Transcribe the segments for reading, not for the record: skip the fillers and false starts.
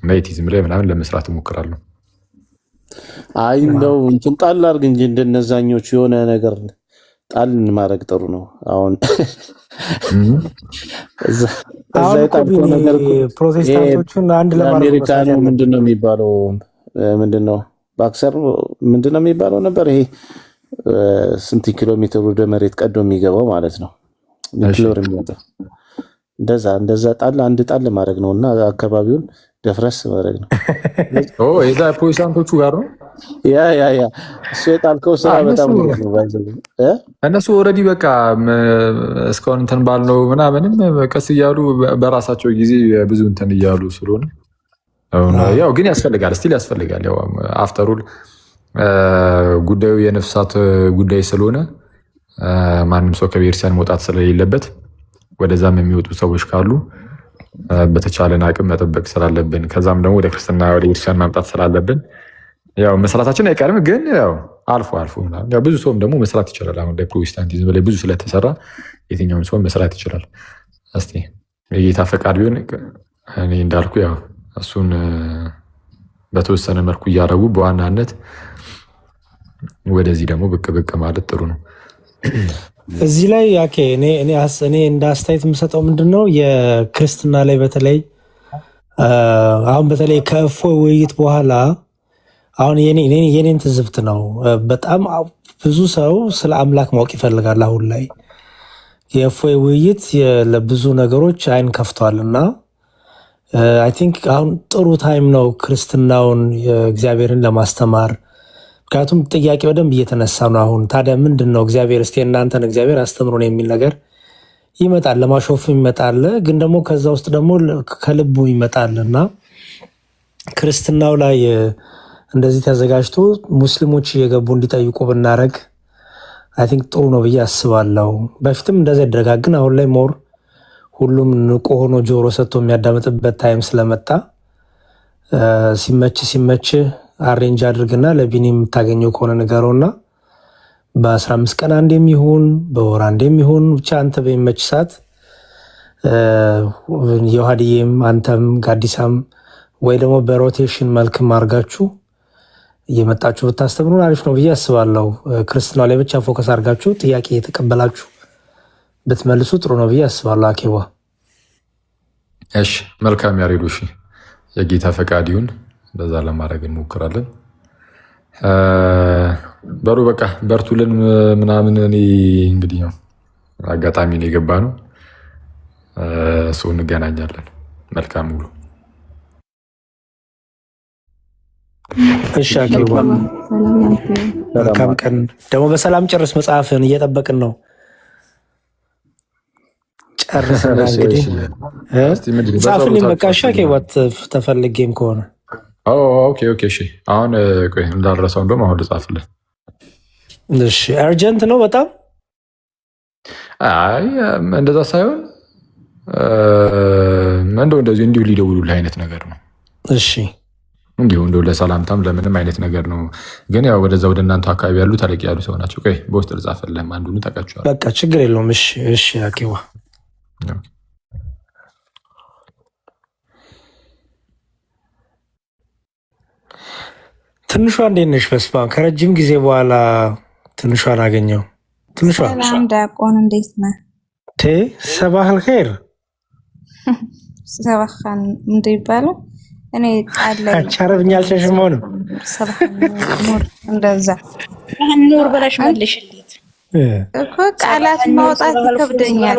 ናይቲዝም ላይ ምናምን ለመስራት እሞክራለሁ። አይ እንደው እንትን ጣል አድርግ እንጂ እንደነዛኞቹ የሆነ ነገር ጣል ማድረግ ጥሩ ነው። አሁን እዛ የጣልከው ነገር ፕሮቴስታንቶቹን አንድ ለማድረግ አሜሪካ ነው። ምንድነው የሚባለው? ምንድነው ባክሰር ምንድነው የሚባለው ነበር? ይሄ ስንት ኪሎ ሜትር ወደ መሬት ቀዶ የሚገባው ማለት ነው። ኒውክሌር የሚወጣው እንደዛ አንድ ጣል ማድረግ ነውና አካባቢውን ደፍረስ ማድረግ ነው። የዛ ፕሮቴስታንቶቹ ጋር ነው ያ እሱ የጣልከው ስራ በጣም ነው። እነሱ ኦልሬዲ በቃ እስካሁን እንትን ባልነው ምናምንም ቀስ እያሉ በራሳቸው ጊዜ ብዙ እንትን እያሉ ስለሆነ ያው ግን ያስፈልጋል፣ ስቲል ያስፈልጋል። ያው አፍተሩል ጉዳዩ የነፍሳት ጉዳይ ስለሆነ ማንም ሰው ከቤተክርስቲያን መውጣት ስለሌለበት ወደዛም የሚወጡ ሰዎች ካሉ በተቻለን አቅም መጠበቅ ስላለብን ከዛም ደግሞ ወደ ክርስትና ወደ ቤተክርስቲያን ማምጣት ስላለብን ያው መስራታችን አይቀርም። ግን ያው አልፎ ያው ብዙ ሰውም ደግሞ መስራት ይችላል። አሁን ፕሮቴስታንቲዝም ላይ ብዙ ስለተሰራ የትኛውም ሰው መስራት ይችላል። እስቲ የጌታ ፈቃድ ቢሆን እኔ እንዳልኩ ያው እሱን በተወሰነ መልኩ እያደረጉ በዋናነት ወደዚህ ደግሞ ብቅ ማለት ጥሩ ነው። እዚህ ላይ ያኬ እኔ እንደ አስተያየት የምሰጠው ምንድነው የክርስትና ላይ በተለይ አሁን በተለይ ከእፎይ ውይይት በኋላ አሁን የኔን ትዝብት ነው። በጣም ብዙ ሰው ስለ አምላክ ማወቅ ይፈልጋል። አሁን ላይ የእፎይ ውይይት ለብዙ ነገሮች አይን ከፍቷል እና አይ ቲንክ አሁን ጥሩ ታይም ነው ክርስትናውን እግዚአብሔርን ለማስተማር። ምክንያቱም ጥያቄ በደንብ እየተነሳ ነው። አሁን ታዲያ ምንድን ነው እግዚአብሔር እስቲ እናንተን እግዚአብሔር አስተምሮን የሚል ነገር ይመጣል። ለማሾፍ ይመጣል፣ ግን ደግሞ ከዛ ውስጥ ደግሞ ከልቡ ይመጣል እና ክርስትናው ላይ እንደዚህ ተዘጋጅቶ ሙስሊሞች እየገቡ እንዲጠይቁ ብናረግ አይ ቲንክ ጥሩ ነው ብዬ አስባለሁ። በፊትም እንደዛ ይደረጋል፣ ግን አሁን ላይ ሞር ሁሉም ንቁ ሆኖ ጆሮ ሰጥቶ የሚያዳምጥበት ታይም ስለመጣ ሲመች አሬንጅ አድርግና ለቢኒ የምታገኘው ከሆነ ንገረውና በ15 ቀን አንድ የሚሆን በወር አንድ የሚሆን ብቻ አንተ በሚመች ሰዓት የውሃድዬም አንተም ጋዲሳም ወይ ደግሞ በሮቴሽን መልክም አድርጋችሁ እየመጣችሁ ብታስተምሩን አሪፍ ነው ብዬ አስባለሁ። ክርስትና ላይ ብቻ ፎከስ አድርጋችሁ ጥያቄ የተቀበላችሁ ብትመልሱ ጥሩ ነው ብዬ አስባለሁ። አኬዋ እሺ፣ መልካም ያሬዱ። እሺ፣ የጌታ ፈቃድ ይሁን። በዛ ለማድረግ እንሞክራለን። በሩ በቃ በርቱልን ምናምን። እኔ እንግዲህ ነው አጋጣሚ ነው የገባ ነው። ሰው እንገናኛለን። መልካም ውሎ። እሺ አኬዋ፣ መልካም ቀን። ደግሞ በሰላም ጨርስ። መጽሐፍን እየጠበቅን ነው። ጨርስና እንግዲህ ጻፍልኝ በቃ። እሺ አኬዋ፣ ተፈልጌም ከሆነ ኦኬ። እሺ አሁን ቆይ እንዳልረሳው እንደውም አሁን ልጻፍልህ። እሺ አርጀንት ነው በጣም። አይ እንደዛ ሳይሆን እንደዚህ እንዲሁ ሊደውሉልህ አይነት ነገር ነው። እሺ እንዲሁ እንደው ለሰላምታም ለምንም አይነት ነገር ነው። ግን ያው ወደዛ ወደ እናንተ አካባቢ ያሉ ተለቅ ያሉ ሰው ናቸው። ቆይ በውስጥ ልጻፍልህ። አንዱን ታውቃቸዋለህ። በቃ ችግር የለውም። እሺ አኬዋ ትንሿ እንዴት ነሽ? በስመ አብ ከረጅም ጊዜ በኋላ ትንሿን አገኘው። ትንሿ ዲያቆን እንዴት ነህ? ሰባህል ኸይር ሰባኻን ምንድን ይባላል? እኔ ቃል አረብኛ አልሸሽም። ሆነ እንደዛ ኑር ብለሽ መልሽልኝ እኮ ቃላት ማውጣት ይከብደኛል።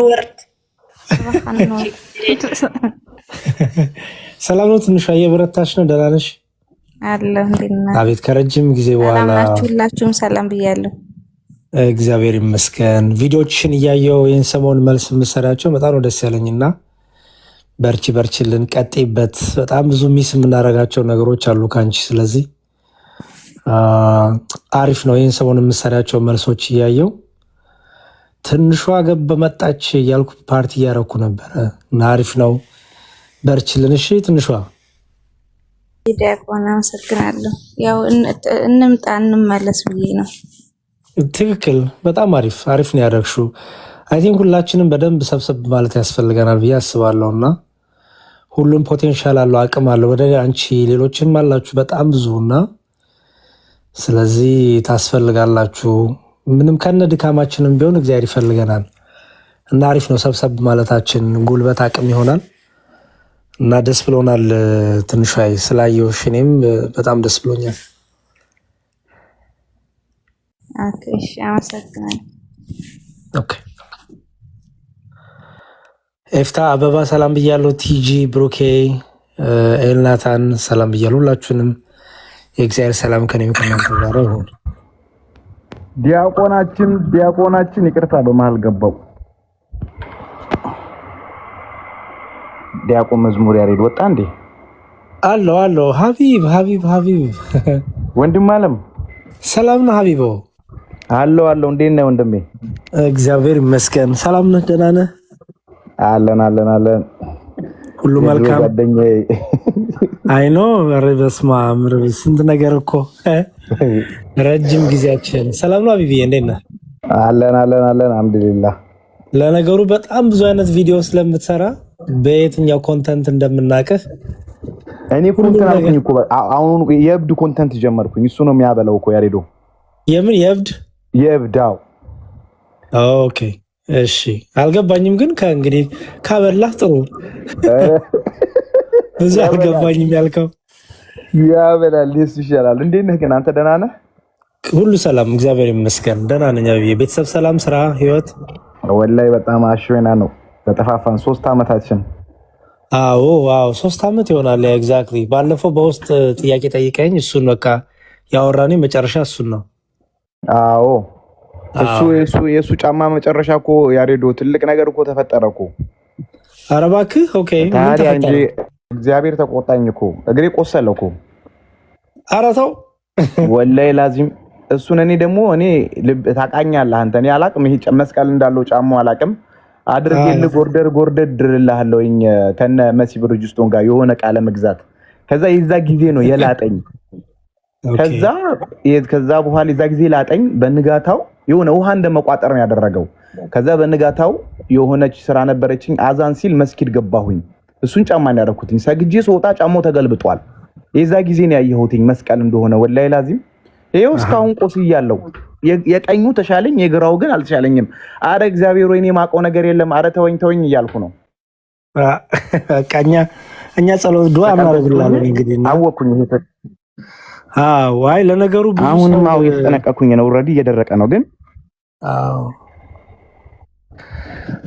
ሰላም ነው ትንሿ? እየበረታሽ ነው? ደህና ነሽ? አለሁ። እንዴት ነህ? አቤት ከረጅም ጊዜ በኋላ ሁላችሁም ሰላም ብያለሁ። እግዚአብሔር ይመስገን። ቪዲዮዎችሽን እያየሁ ይህን ሰሞን መልስ የምሰራቸው በጣም ነው ደስ ያለኝና በርችልን፣ ቀጤበት። በጣም ብዙ ሚስ የምናደርጋቸው ነገሮች አሉ ከአንቺ። ስለዚህ አሪፍ ነው። ይህን ሰሞን የምሰራቸው መልሶች እያየው ትንሿ ገብ መጣች እያልኩ ፓርቲ እያረኩ ነበረ እና አሪፍ ነው። በርችልን። እሺ ትንሿ ዲያቆን አመሰግናለሁ። ያው እንምጣ እንመለስ ብዬ ነው። ትክክል። በጣም አሪፍ ነው ያደረግሽው። አይ ቲንክ ሁላችንም በደንብ ሰብሰብ ማለት ያስፈልገናል ብዬ አስባለሁ እና ሁሉም ፖቴንሻል አለው፣ አቅም አለው። ወደ አንቺ ሌሎችም አላችሁ በጣም ብዙ እና ስለዚህ ታስፈልጋላችሁ። ምንም ከነ ድካማችንም ቢሆን እግዚአብሔር ይፈልገናል እና አሪፍ ነው ሰብሰብ ማለታችን፣ ጉልበት አቅም ይሆናል እና ደስ ብሎናል። ትንሿይ ስላየሁሽ እኔም በጣም ደስ ብሎኛል። እሺ አመሰግናለሁ። ኦኬ ኤፍታ አበባ ሰላም ብያለሁ። ቲጂ ብሩኬ፣ ኤልናታን ሰላም ብያለሁ። ሁላችሁንም የእግዚአብሔር ሰላም ከኔም ከእናንተ ጋር ይሁን። ዲያቆናችን ይቅርታ በመሃል ገባው። ዲያቆን መዝሙር ያሬድ ወጣ እንዴ? አለው ሀቢብ ወንድም አለም ሰላም ነው ሀቢቦ? አለው እንዴት ነህ ወንድሜ? እግዚአብሔር ይመስገን። ሰላም ነህ? ደህና ነህ? አለን ሁሉ መልካም ጓደኛዬ። አይ ኖ በስመ አብ ስንት ነገር እኮ ረጅም ጊዜያችን። ሰላም ነው ሀቢብዬ? እንዴት ነህ? አለን አልሐምዱሊላህ። ለነገሩ በጣም ብዙ አይነት ቪዲዮ ስለምትሰራ በየትኛው ኮንተንት እንደምናቅህ እኔ ኮንተንት አልኩኝ እኮ አሁን የእብድ ኮንተንት ጀመርኩኝ። እሱ ነው የሚያበላው እኮ ያሬዶ። የምን የእብድ? አዎ ኦኬ እሺ። አልገባኝም ግን ከእንግዲህ ካበላህ ጥሩ። ብዙ አልገባኝም ያልከው ያበላል። እሱ ይሻላል። እንዴት ነህ ግን አንተ? ደህና ነህ? ሁሉ ሰላም እግዚአብሔር ይመስገን ደህና ነኝ። ቤተሰብ ሰላም፣ ስራ፣ ህይወት ወላሂ በጣም አሽወና ነው። ተጠፋፋን 3 ዓመታችን። አዎ 3 ዓመት ይሆናል። ኤግዛክትሊ ባለፈው በውስጥ ጥያቄ ጠይቀኝ እሱን በቃ ያወራኔ መጨረሻ እሱን ነው። አዎ የሱ ጫማ መጨረሻ እኮ ያሬዶ ትልቅ ነገር እኮ ተፈጠረ እኮ። ኧረ እባክህ ኦኬ። ታዲያ እንጂ እግዚአብሔር ተቆጣኝ እኮ እግሬ ቆሰለ እኮ። ኧረ ተው ወላሂ ላዚም እሱን እኔ ታውቃኛለህ አንተ እኔ አላቅም። ይሄ መስቀል እንዳለው ጫማው አላቅም አድርጌልህ ጎርደር ድርልሃለሁኝ ከነ መሲ ብርጅስቶን ጋር የሆነ ቃለ መግዛት። ከዛ የዛ ጊዜ ነው የላጠኝ። ከዛ በኋላ የዛ ጊዜ ላጠኝ። በንጋታው የሆነ ውሃ እንደመቋጠር ነው ያደረገው። ከዛ በንጋታው የሆነች ስራ ነበረችኝ። አዛን ሲል መስጊድ ገባሁኝ። እሱን ጫማ ነው ያደረኩትኝ። ሰግጄ ስወጣ ጫማው ተገልብጧል። የዛ ጊዜ ነው ያየሁትኝ መስቀል እንደሆነ ወላሂ ላዚም። ይሄው እስካሁን ቆስያለሁ። የቀኙ ተሻለኝ፣ የግራው ግን አልተሻለኝም። አረ እግዚአብሔር ወይ እኔ የማውቀው ነገር የለም፣ አረ ተወኝ እያልኩ ነው። እኛ ጸሎት ዱዓ እናደርግላለን እንግዲህ አወኩኝ። ይሄ ዋይ ለነገሩ ብዙ አሁንም የተጠነቀኩኝ ነው። ኦልሬዲ እየደረቀ ነው ግን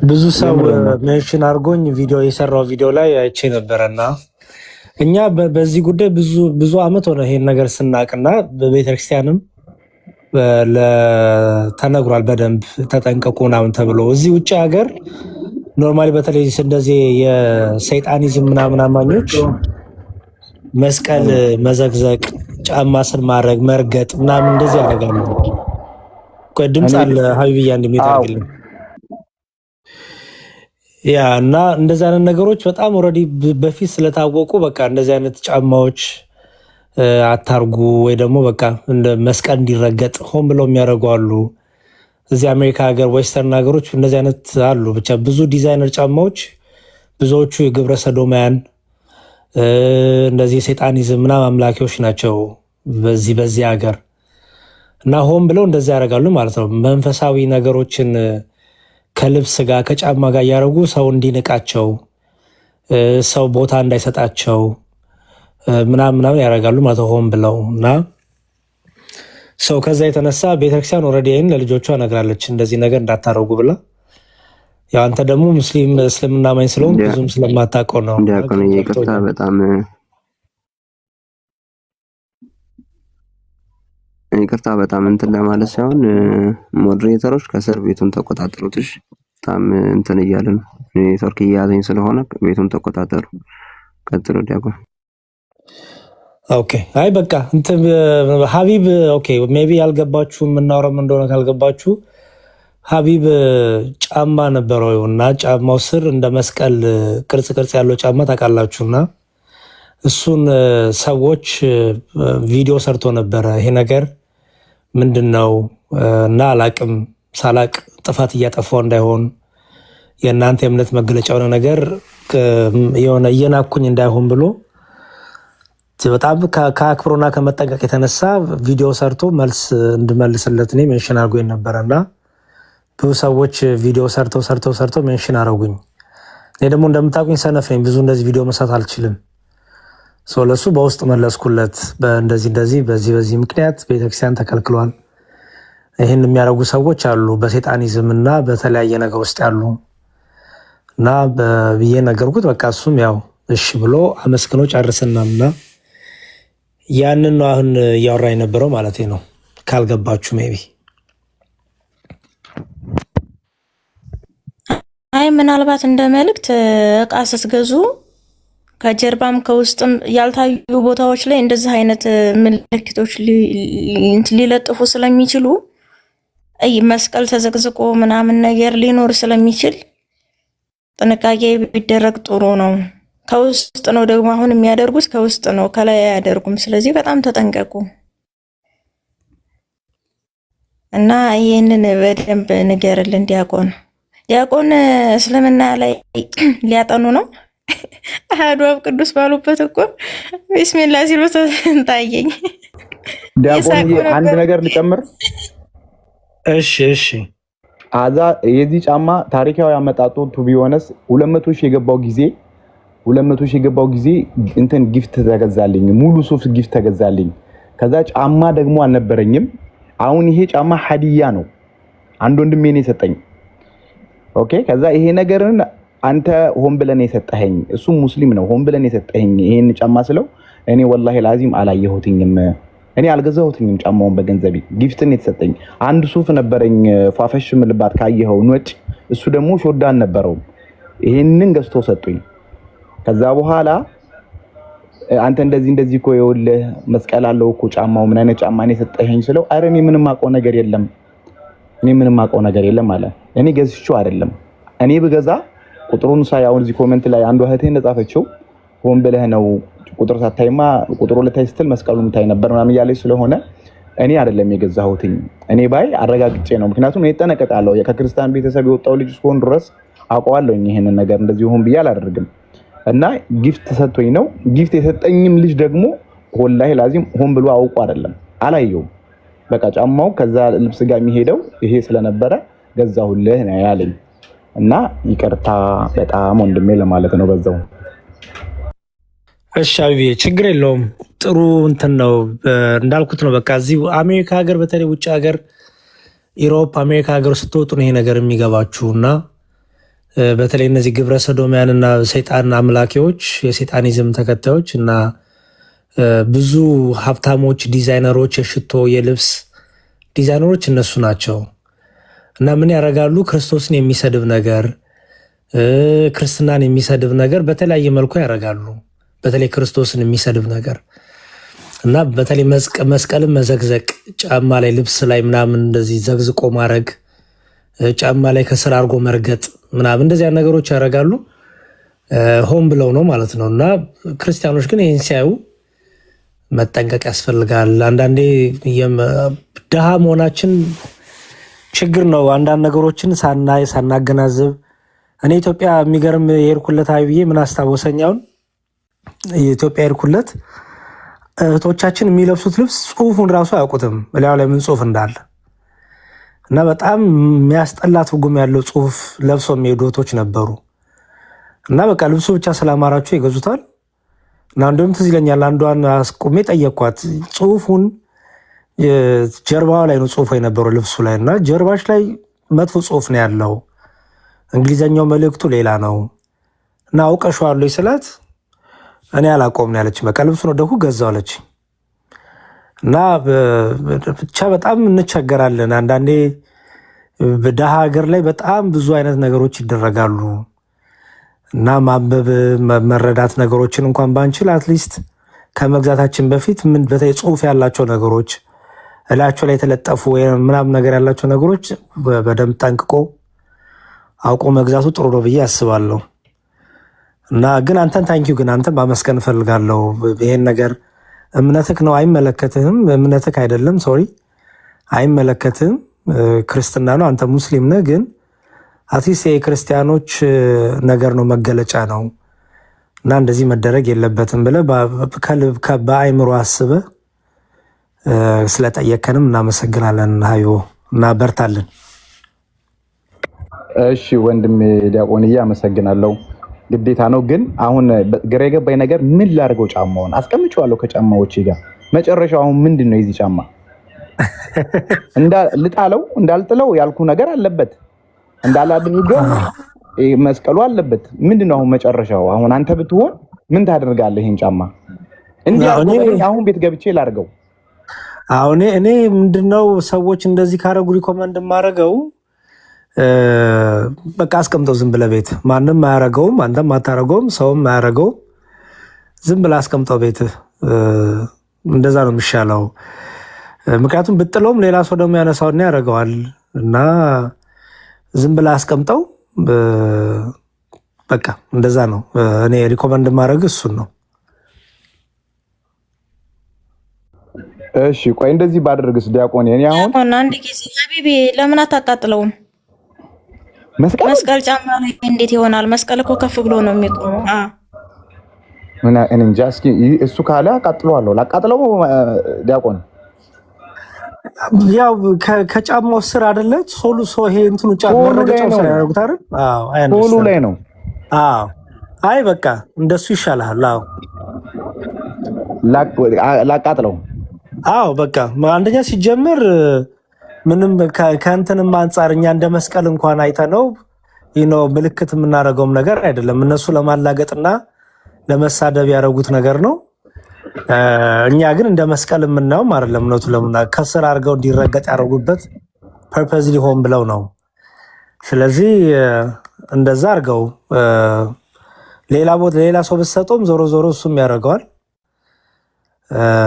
ብዙ ሰው ሜንሽን አድርጎኝ ቪዲዮ የሰራው ቪዲዮ ላይ አይቼ ነበረና እኛ በዚህ ጉዳይ ብዙ አመት ሆነ ይሄን ነገር ስናቅና በቤተክርስቲያንም ተነግሯል በደንብ ተጠንቀቁ ምናምን ተብሎ። እዚህ ውጭ ሀገር ኖርማሊ በተለይ እንደዚህ የሰይጣኒዝም ምናምን አማኞች መስቀል መዘግዘቅ፣ ጫማ ስር ማድረግ፣ መርገጥ ምናምን እንደዚህ ያደርጋሉ። ድምፅ አለ ሀቢብያ እንደሚታርግልን ያ እና እንደዚህ አይነት ነገሮች በጣም ኦልሬዲ በፊት ስለታወቁ በቃ እንደዚህ አይነት ጫማዎች አታርጉ ወይ ደግሞ በቃ እንደ መስቀል እንዲረገጥ ሆን ብለው የሚያደርጉ አሉ። እዚህ አሜሪካ ሀገር ዌስተርን ሀገሮች እንደዚህ አይነት አሉ። ብቻ ብዙ ዲዛይነር ጫማዎች ብዙዎቹ የግብረ ሰዶማያን እንደዚህ የሰይጣኒዝም ምናምን አምላኪዎች ናቸው በዚህ ሀገር እና ሆን ብለው እንደዚህ ያደርጋሉ ማለት ነው። መንፈሳዊ ነገሮችን ከልብስ ጋር ከጫማ ጋር እያደረጉ ሰው እንዲንቃቸው፣ ሰው ቦታ እንዳይሰጣቸው ምናምን ያደርጋሉ ማለት ሆን ብለው እና ሰው ከዛ የተነሳ ቤተክርስቲያን ኦልሬዲ ይህን ለልጆቿ ነግራለች እንደዚህ ነገር እንዳታረጉ ብላ። ያው አንተ ደግሞ ሙስሊም እስልምና ማኝ ስለሆን ብዙም ስለማታውቀው ነው። እንዲያቆን ይቅርታ በጣም ይቅርታ በጣም እንትን ለማለት ሳይሆን ሞዴሬተሮች ከስር ቤቱን ተቆጣጠሩትሽ። በጣም እንትን እያለ ነው ኔትወርክ እያያዘኝ ስለሆነ ቤቱን ተቆጣጠሩ። ቀጥሎ ዲያቆን። ኦኬ አይ በቃ እንትን ሀቢብ ኦኬ ሜቢ ያልገባችሁ የምናወራው እንደሆነ ካልገባችሁ ሀቢብ ጫማ ነበረው እና ጫማው ስር እንደ መስቀል ቅርጽ ያለው ጫማ ታውቃላችሁና እሱን ሰዎች ቪዲዮ ሰርቶ ነበረ። ይሄ ነገር ምንድነው እና አላቅም ሳላቅ ጥፋት እያጠፋው እንዳይሆን የእናንተ የእምነት መገለጫ የሆነ ነገር የሆነ እየናኩኝ እንዳይሆን ብሎ በጣም ከአክብሮና ከመጠንቀቅ የተነሳ ቪዲዮ ሰርቶ መልስ እንድመልስለት እኔ ሜንሽን አድርጎኝ ነበረና ብዙ ሰዎች ቪዲዮ ሰርተው ሜንሽን አረጉኝ። እኔ ደግሞ እንደምታውቁኝ ሰነፍ ነኝ፣ ብዙ እንደዚህ ቪዲዮ መስራት አልችልም። ለሱ በውስጥ መለስኩለት፣ እንደዚህ በዚህ ምክንያት ቤተክርስቲያን ተከልክሏል፣ ይህን የሚያደርጉ ሰዎች አሉ በሴጣኒዝም እና በተለያየ ነገር ውስጥ ያሉ እና ብዬ ነገርኩት። በቃ እሱም ያው እሺ ብሎ አመስግኖ ጨርስናምና ያንን ነው አሁን እያወራ የነበረው ማለት ነው። ካልገባችሁ ሜቢ አይ ምናልባት እንደ መልእክት እቃ ስትገዙ ከጀርባም ከውስጥም ያልታዩ ቦታዎች ላይ እንደዚህ አይነት ምልክቶች ሊለጥፉ ስለሚችሉ መስቀል ተዘቅዝቆ ምናምን ነገር ሊኖር ስለሚችል ጥንቃቄ ቢደረግ ጥሩ ነው። ከውስጥ ነው ደግሞ አሁን የሚያደርጉት ከውስጥ ነው፣ ከላይ አያደርጉም። ስለዚህ በጣም ተጠንቀቁ እና ይህንን በደንብ ንገርልን ዲያቆን እስልምና ላይ ሊያጠኑ ነው። አሐዱ አብ ቅዱስ ባሉበት እኮ ቢስሚላህ ሲሉ ታየኝ። ዲያቆን አንድ ነገር ልጨምር። እሺ አዛ የዚህ ጫማ ታሪካዊ አመጣጡ ቱ ቢሆንስ 200 ሺህ የገባው ጊዜ እንትን ጊፍት ተገዛልኝ፣ ሙሉ ሱፍ ጊፍት ተገዛልኝ። ከዛ ጫማ ደግሞ አልነበረኝም። አሁን ይሄ ጫማ ሀዲያ ነው፣ አንድ ወንድሜ ነው የሰጠኝ። ኦኬ ከዛ ይሄ ነገርን አንተ ሆን ብለን የሰጠኸኝ፣ እሱ ሙስሊም ነው፣ ሆን ብለን የሰጠኸኝ ይሄን ጫማ ስለው እኔ ወላሂ ላዚም አላየሁትኝም፣ እኔ አልገዛሁትኝም ጫማውን በገንዘቤ ጊፍትን የተሰጠኝ። አንድ ሱፍ ነበረኝ ፋፈሽ ምልባት ካየኸው ነጭ፣ እሱ ደግሞ ሾዳን ነበረው፣ ይሄንን ገዝቶ ሰጡኝ። ከዛ በኋላ አንተ እንደዚህ እኮ ይኸውልህ መስቀል አለው እኮ ጫማው፣ ምን አይነት ጫማ ነው የሰጠኸኝ ስለው አረ እኔ ምንም አውቀው ነገር የለም አለ። እኔ ገዝቼው አይደለም፣ እኔ ብገዛ ቁጥሩን ሳይ አሁን እዚህ ኮሜንት ላይ አንዱ እህቴ እንደጻፈችው ሆን ብለህ ነው ቁጥር ሳታይማ ቁጥሩ ልታይ ስትል መስቀሉን ታይ ነበር ምናምን እያለች ስለሆነ እኔ አይደለም የገዛሁትኝ። እኔ ባይ አረጋግጬ ነው፣ ምክንያቱም እኔ እጠነቀቃለሁ። ከክርስቲያን ቤተሰብ የወጣው ልጅ እስከሆን ድረስ አውቀዋለሁኝ ይሄንን ነገር እንደዚህ ሆን ብዬ አላደርግም። እና ጊፍት ተሰጥቶኝ ነው። ጊፍት የሰጠኝም ልጅ ደግሞ ወላሂ ላዚም ሆን ብሎ አውቆ አይደለም፣ አላየውም። በቃ ጫማው ከዛ ልብስ ጋር የሚሄደው ይሄ ስለነበረ ገዛሁልህ ነው ያለኝ። እና ይቅርታ በጣም ወንድሜ ለማለት ነው በዛው። እሺ አብዬ ችግር የለውም። ጥሩ እንትን ነው እንዳልኩት ነው። በቃ እዚህ አሜሪካ ሀገር፣ በተለይ ውጭ ሀገር ኢሮፕ፣ አሜሪካ ሀገር ስትወጡ ነው ይሄ ነገር የሚገባችሁና በተለይ እነዚህ ግብረ ሰዶሚያን እና ሰይጣን አምላኪዎች፣ የሰይጣኒዝም ተከታዮች እና ብዙ ሀብታሞች፣ ዲዛይነሮች፣ የሽቶ የልብስ ዲዛይነሮች እነሱ ናቸው። እና ምን ያደርጋሉ? ክርስቶስን የሚሰድብ ነገር፣ ክርስትናን የሚሰድብ ነገር በተለያየ መልኩ ያደርጋሉ። በተለይ ክርስቶስን የሚሰድብ ነገር እና በተለይ መስቀልን መዘግዘቅ፣ ጫማ ላይ ልብስ ላይ ምናምን እንደዚህ ዘግዝቆ ማድረግ፣ ጫማ ላይ ከስር አድርጎ መርገጥ ምናምን እንደዚያ ነገሮች ያደርጋሉ። ሆን ብለው ነው ማለት ነው። እና ክርስቲያኖች ግን ይህን ሲያዩ መጠንቀቅ ያስፈልጋል። አንዳንዴ ድሃ መሆናችን ችግር ነው። አንዳንድ ነገሮችን ሳናገናዝብ እኔ ኢትዮጵያ የሚገርም የሄድኩለት ብዬ ምን አስታወሰኛውን የኢትዮጵያ ሄድኩለት እህቶቻችን የሚለብሱት ልብስ ጽሁፉን ራሱ አያውቁትም፣ ላዩ ላይ ምን ጽሁፍ እንዳለ እና በጣም የሚያስጠላ ትርጉም ያለው ጽሁፍ ለብሰው የሚሄዱ እህቶች ነበሩ። እና በቃ ልብሱ ብቻ ስላማራቸው ይገዙታል። እና እንዲሁም ትዝ ይለኛል አንዷን አስቁሜ ጠየኳት፣ ጽሁፉን ጀርባዋ ላይ ነው ጽሁፉ የነበረው ልብሱ ላይ፣ እና ጀርባሽ ላይ መጥፎ ጽሁፍ ነው ያለው፣ እንግሊዘኛው መልእክቱ ሌላ ነው እና አውቀሽዋለሁ ስላት እኔ አላውቀውም ነው ያለች። በቃ ልብሱን ወደኩ ገዛው አለች። እና ብቻ በጣም እንቸገራለን አንዳንዴ። በደሃ ሀገር ላይ በጣም ብዙ አይነት ነገሮች ይደረጋሉ እና ማንበብ መረዳት ነገሮችን እንኳን ባንችል አትሊስት ከመግዛታችን በፊት ምን በተለይ ጽሁፍ ያላቸው ነገሮች እላቸው ላይ የተለጠፉ ምናምን ነገር ያላቸው ነገሮች በደንብ ጠንቅቆ አውቆ መግዛቱ ጥሩ ነው ብዬ አስባለሁ። እና ግን አንተን ታንኪዩ ግን አንተን ማመስገን እፈልጋለሁ። ይሄን ነገር እምነትክ ነው አይመለከትህም፣ እምነትክ አይደለም ሶሪ አይመለከትህም፣ ክርስትና ነው፣ አንተ ሙስሊም ነህ። ግን አትሊስት የክርስቲያኖች ነገር ነው መገለጫ ነው እና እንደዚህ መደረግ የለበትም ብለህ በአይምሮ አስበህ ስለጠየከንም እናመሰግናለን ሀዮ እና በርታለን። እሺ ወንድም ዲያቆንዬ አመሰግናለሁ። ግዴታ ነው ግን አሁን ግራ የገባኝ ነገር ምን ላድርገው? ጫማውን አስቀምጬዋለሁ ከጫማዎቼ ጋር መጨረሻው አሁን ምንድን ነው? የዚህ ጫማ ልጣለው እንዳልጥለው ያልኩ ነገር አለበት፣ እንዳላድርገው መስቀሉ አለበት። ምንድን ነው አሁን መጨረሻው? አሁን አንተ ብትሆን ምን ታደርጋለህ? ይሄን ጫማ አሁን ቤት ገብቼ ላድርገው? አሁን እኔ ምንድነው ሰዎች እንደዚህ ካረጉ ሪኮመንድ ማረገው በቃ አስቀምጠው ዝም ብለህ ቤት። ማንም አያረገውም፣ አንተም አታረገውም፣ ሰውም አያረገውም። ዝም ብለህ አስቀምጠው ቤት። እንደዛ ነው የሚሻለው። ምክንያቱም ብጥለውም ሌላ ሰው ደግሞ ያነሳውና ያደርገዋል እና ዝም ብለህ አስቀምጠው። በቃ እንደዛ ነው እኔ ሪኮመንድ ማድረግ እሱን ነው። እሺ ቆይ እንደዚህ ባደርግስ ዲያቆን? እኔ አሁን አንድ ጊዜ ሀቢቢ ለምን አታቃጥለውም? መስቀል ጫማ ላይ እንዴት ይሆናል? መስቀል እኮ ከፍ ብሎ ነው የሚቆመው። እኔ እንጃ። እስኪ እሱ ካለ አቃጥለዋለሁ። ላቃጥለው ዲያቆን? ያው ከጫማው ስር አይደለ ሶሉ ይሄ እንትኑ መረገጫው ስር ያደርጉት አይደል? ሶሉ ላይ ነው። አይ በቃ እንደሱ ይሻላል። ላቃጥለው? በቃ አንደኛ ሲጀምር ምንም ከእንትንም አንጻር እኛ እንደ መስቀል እንኳን አይተነው ምልክት የምናደርገውም ነገር አይደለም። እነሱ ለማላገጥና ለመሳደብ ያደረጉት ነገር ነው። እኛ ግን እንደ መስቀል የምናየውም አይደለም። እውነቱ ከስር አድርገው እንዲረገጥ ያደረጉበት ፐርፐዝሊ ሆን ብለው ነው። ስለዚህ እንደዛ አድርገው ሌላ ሰው ብትሰጠውም ዞሮ ዞሮ እሱም ያደርገዋል።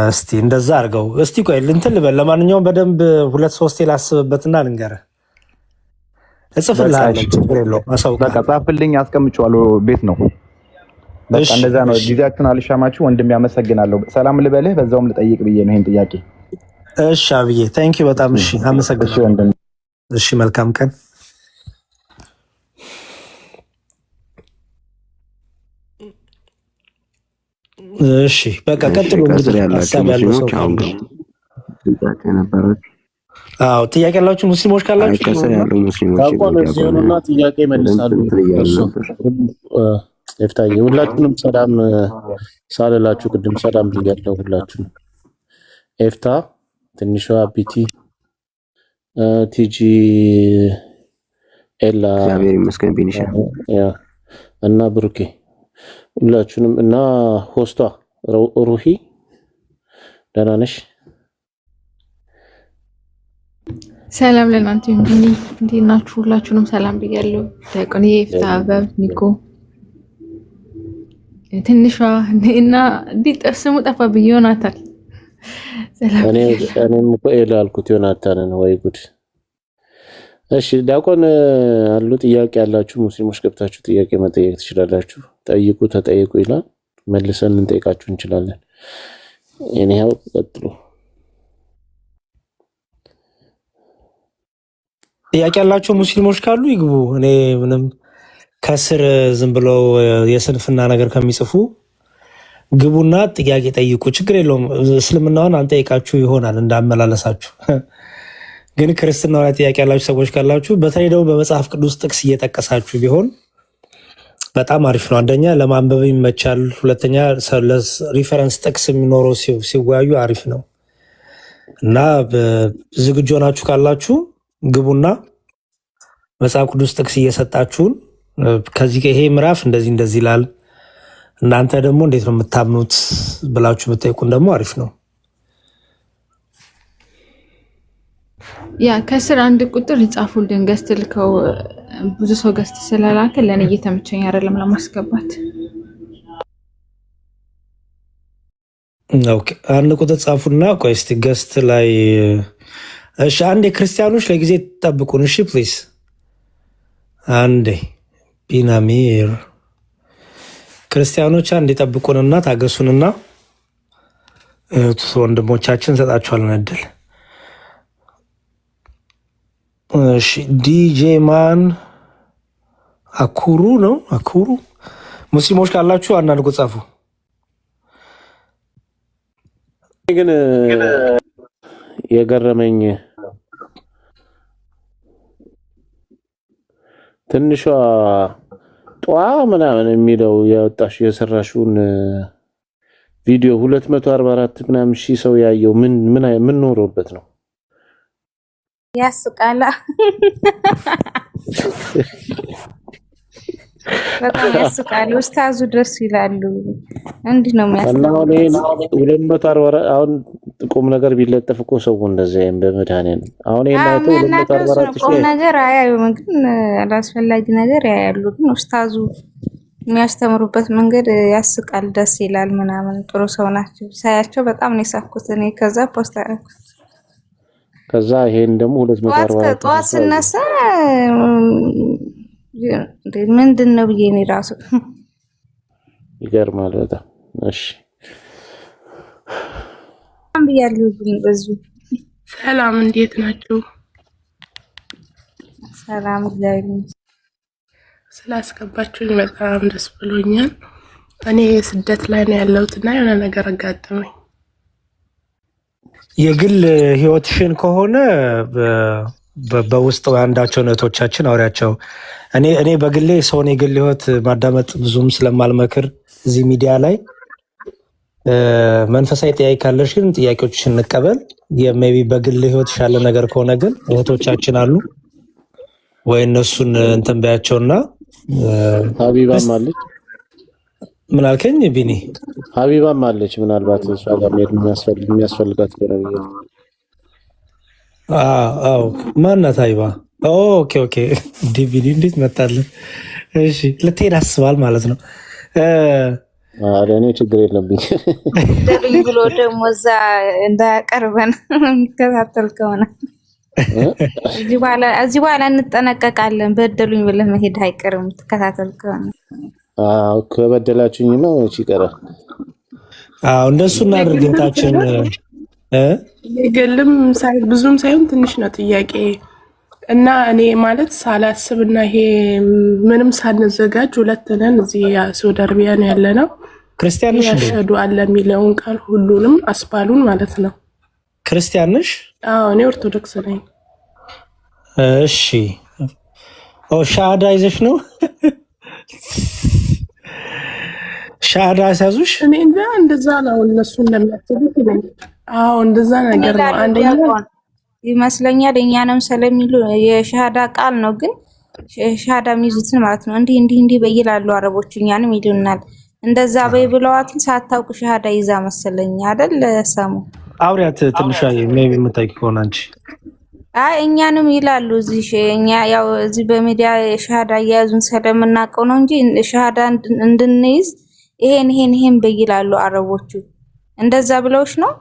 እስቲ እንደዛ አድርገው። እስቲ ቆይ እንትን ልበል። ለማንኛውም በደንብ 2-3 ላስብበትና ልንገርህ። እጽፍልሃለሁ፣ ችግር የለውም። በቃ ጻፍልኝ፣ አስቀምጬዋለሁ። ቤት ነው። በቃ እንደዛ ነው። ጊዜያችሁን አልሻማችሁ። ወንድም ያመሰግናለሁ። ሰላም ልበልህ፣ በዛውም ልጠይቅ ብዬ ነው ይሄን ጥያቄ። እሺ አብዬ ታንኪዩ በጣም እሺ፣ አመሰግናለሁ። እሺ መልካም ቀን። እሺ በቃ ቀጥሉ። እንግዲህ ሀሳብ ያለው ሰው ጥያቄ ያላችሁ ሙስሊሞች ካላችሁ ከስር ያሉ ሙስሊሞች ሆኑና ጥያቄ መልሳሉ። ኤፍታዬ ሁላችሁንም ሰላም ሳልላችሁ ቅድም ሰላም ብያለሁ። ሁላችሁም ኤፍታ፣ ትንሿ ቢቲ፣ ቲጂ፣ ኤላ፣ እግዚአብሔር ይመስገን፣ ቢኒሻ እና ብሩኬ ሁላችሁንም እና ሆስቷ ሩሂ ደህና ነሽ? ሰላም ለእናንተ ይሁን። እንዴት ናችሁ? ሁላችሁንም ሰላም ብያለሁ። ዲያቆን ኤፍታ፣ አበብ፣ ኒኮ፣ ትንሿ እና እንዴት ስሙ ጠፋብኝ። ዮናታን እኔም እኮ ኤላ አልኩት ዮናታንን። ወይ ጉድ። እሺ ዲያቆን አሉ ጥያቄ ያላችሁ ሙስሊሞች ገብታችሁ ጥያቄ መጠየቅ ትችላላችሁ። ጠይቁ ተጠይቁ ይላል፣ መልሰን እንጠይቃችሁ እንችላለን። እኔው ቀጥሉ። ጥያቄ ያላችሁ ሙስሊሞች ካሉ ይግቡ። እኔ ምንም ከስር ዝም ብለው የስንፍና ነገር ከሚጽፉ ግቡና ጥያቄ ጠይቁ፣ ችግር የለውም። እስልምናውን አንጠይቃችሁ ይሆናል እንዳመላለሳችሁ። ግን ክርስትናው ላይ ጥያቄ ያላችሁ ሰዎች ካላችሁ በተለይ ደግሞ በመጽሐፍ ቅዱስ ጥቅስ እየጠቀሳችሁ ቢሆን በጣም አሪፍ ነው። አንደኛ ለማንበብ ይመቻል፣ ሁለተኛ ሪፈረንስ ጥቅስ የሚኖረው ሲወያዩ አሪፍ ነው እና ዝግጁ ሆናችሁ ካላችሁ ግቡና መጽሐፍ ቅዱስ ጥቅስ እየሰጣችሁን ከዚህ ይሄ ምዕራፍ እንደዚህ ይላል፣ እናንተ ደግሞ እንዴት ነው የምታምኑት ብላችሁ ብትጠይቁን ደግሞ አሪፍ ነው። ያ ከስር አንድ ቁጥር ይጻፉልን። ገስት ልከው ብዙ ሰው ገስት ስለላከ ለኔ እየተመቸኝ አይደለም ለማስገባት። ኦኬ አንድ ቁጥር ጻፉና ቆይ እስቲ ገስት ላይ እሺ። አንዴ ክርስቲያኖች ለጊዜ ተጠብቁን እሺ ፕሊዝ። አንዴ ቢናሚር ክርስቲያኖች አንዴ ጠብቁንና ታገሱንና ወንድሞቻችን ሰጣችኋለን እድል። እሺ ዲጄ ማን አኩሩ ነው አኩሩ። ሙስሊሞች ካላችሁ አንዳንድ ጻፉ። ግን የገረመኝ ትንሿ ጧ ምናምን የሚለው ያወጣሽ የሰራሽውን ቪዲዮ 244 ምናምን ሺህ ሰው ያየው ምን ኖሮበት ነው? ያስቃላ። በጣም ያስቃሉ። ኡስታዙ ደስ ይላሉ። እንዲህ ነው የሚያስቀው። 240 አሁን ቁም ነገር ቢለጠፍ እኮ ሰው እንደዚህ በመድኃኒዓለም አሁን የናይቶ 244 ሺህ ቁም ነገር አያዩም፣ ግን አላስፈላጊ ነገር ያያሉ። ግን ኡስታዙ የሚያስተምሩበት መንገድ ያስቃል፣ ደስ ይላል ምናምን። ጥሩ ሰው ናቸው። ሳያቸው በጣም ነው የሳኩት። እኔ ከዛ ፖስት አደረኩት። ከዛ ይሄን ደግሞ 244 ጠዋት ስነሳ ምንድን ነው ብዬ እኔ ራሱ ይገርማል በጣም። እሺ ብያለሁ። በዙ ሰላም፣ እንዴት ናችሁ? ሰላም እግዚአብሔር ስላስገባችሁኝ በጣም ደስ ብሎኛል። እኔ ስደት ላይ ነው ያለሁትና የሆነ ነገር አጋጠመኝ። የግል ህይወትሽን ከሆነ በውስጥ አንዳቸው ነቶቻችን አውሪያቸው። እኔ በግሌ ሰውን የግል ህይወት ማዳመጥ ብዙም ስለማልመክር እዚህ ሚዲያ ላይ መንፈሳዊ ጥያቄ ካለሽ ግን ጥያቄዎችሽን እንቀበል። ሜይ ቢ በግል ህይወት ያለ ነገር ከሆነ ግን እህቶቻችን አሉ ወይ እነሱን እንትን በያቸውና። ሀቢባም አለች። ምን አልከኝ ቢኒ? ሀቢባም አለች። ምናልባት እሷ ጋር የሚያስፈልጋት ከሆነ አዎ ማናት ሀቢባ? ኦኬ ዲቪዲ እንዴት መጣልን? እሺ ልትሄድ አስባል ማለት ነው። እኔ ችግር የለብኝ ደልኝ ብሎ ደግሞ እዛ እንዳያቀርበን የሚከታተል ከሆነ እዚህ በኋላ እንጠነቀቃለን። በደሉኝ ብለህ መሄድ አይቀርም ትከታተል ከሆነ። ከበደላችሁኝ ነው እቺ ይቀራል። እንደሱ እናድርግ። እንታችን የግልም ብዙም ሳይሆን ትንሽ ነው ጥያቄ እና እኔ ማለት ሳላስብና ይሄ ምንም ሳንዘጋጅ ሁለት ነን እዚህ ሳውዲ አረቢያ ነው ያለነው። ክርስቲያን ነሽ? ያሸዱ አለ የሚለውን ቃል ሁሉንም አስባሉን ማለት ነው። ክርስቲያን ነሽ? አዎ እኔ ኦርቶዶክስ ነኝ። እሺ ሻሃዳ ይዘሽ ነው? ሻሃዳ ያሳዙሽ? እኔ እንደዛ ነው እነሱ እንደሚያስቡት ይለኝ። አዎ እንደዛ ነገር ነው። አንደኛ ይመስለኛል እኛንም ስለሚሉ የሻሃዳ ቃል ነው፣ ግን ሻሃዳ የሚይዙትን ማለት ነው። እንዲህ በይላሉ አረቦች፣ እኛንም ይሉናል። እንደዛ በይ ብለዋትን ሳታውቅ ሻሃዳ ይዛ መሰለኝ አይደል? ሰሙ አውሪያት ትንሽ ሜቢ የምታውቂ ከሆነ አንቺ። አይ እኛንም ይላሉ እዚህ እኛ ያው እዚህ በሚዲያ ሻሃዳ እያያዙን ስለምናውቀው ነው እንጂ ሻሃዳ እንድንይዝ ይሄን በይላሉ አረቦቹ። እንደዛ ብለውሽ ነው?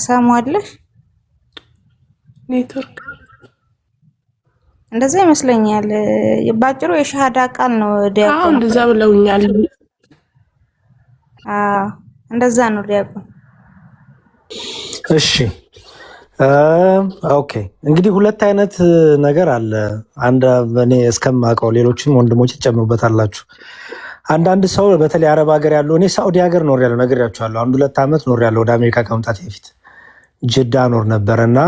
ሰማለሽ? ኔትወርክ እንደዛ ይመስለኛል። ባጭሩ የሻሃዳ ቃል ነው። አዎ እንደዛ ብለውኛል። እንደዛ ነው ዲያቆን። እሺ ኦኬ። እንግዲህ ሁለት አይነት ነገር አለ። አንድ እኔ እስከማውቀው ሌሎችም ወንድሞች ትጨምሩበታላችሁ። አንዳንድ ሰው በተለይ አረብ ሀገር ያለው፣ እኔ ሳኡዲ ሀገር ኖር ያለው ነግሬያችኋለሁ። 1-2 ዓመት ኖር ያለው ወደ አሜሪካ ከመምጣት በፊት ጅዳ ኖር ነበርና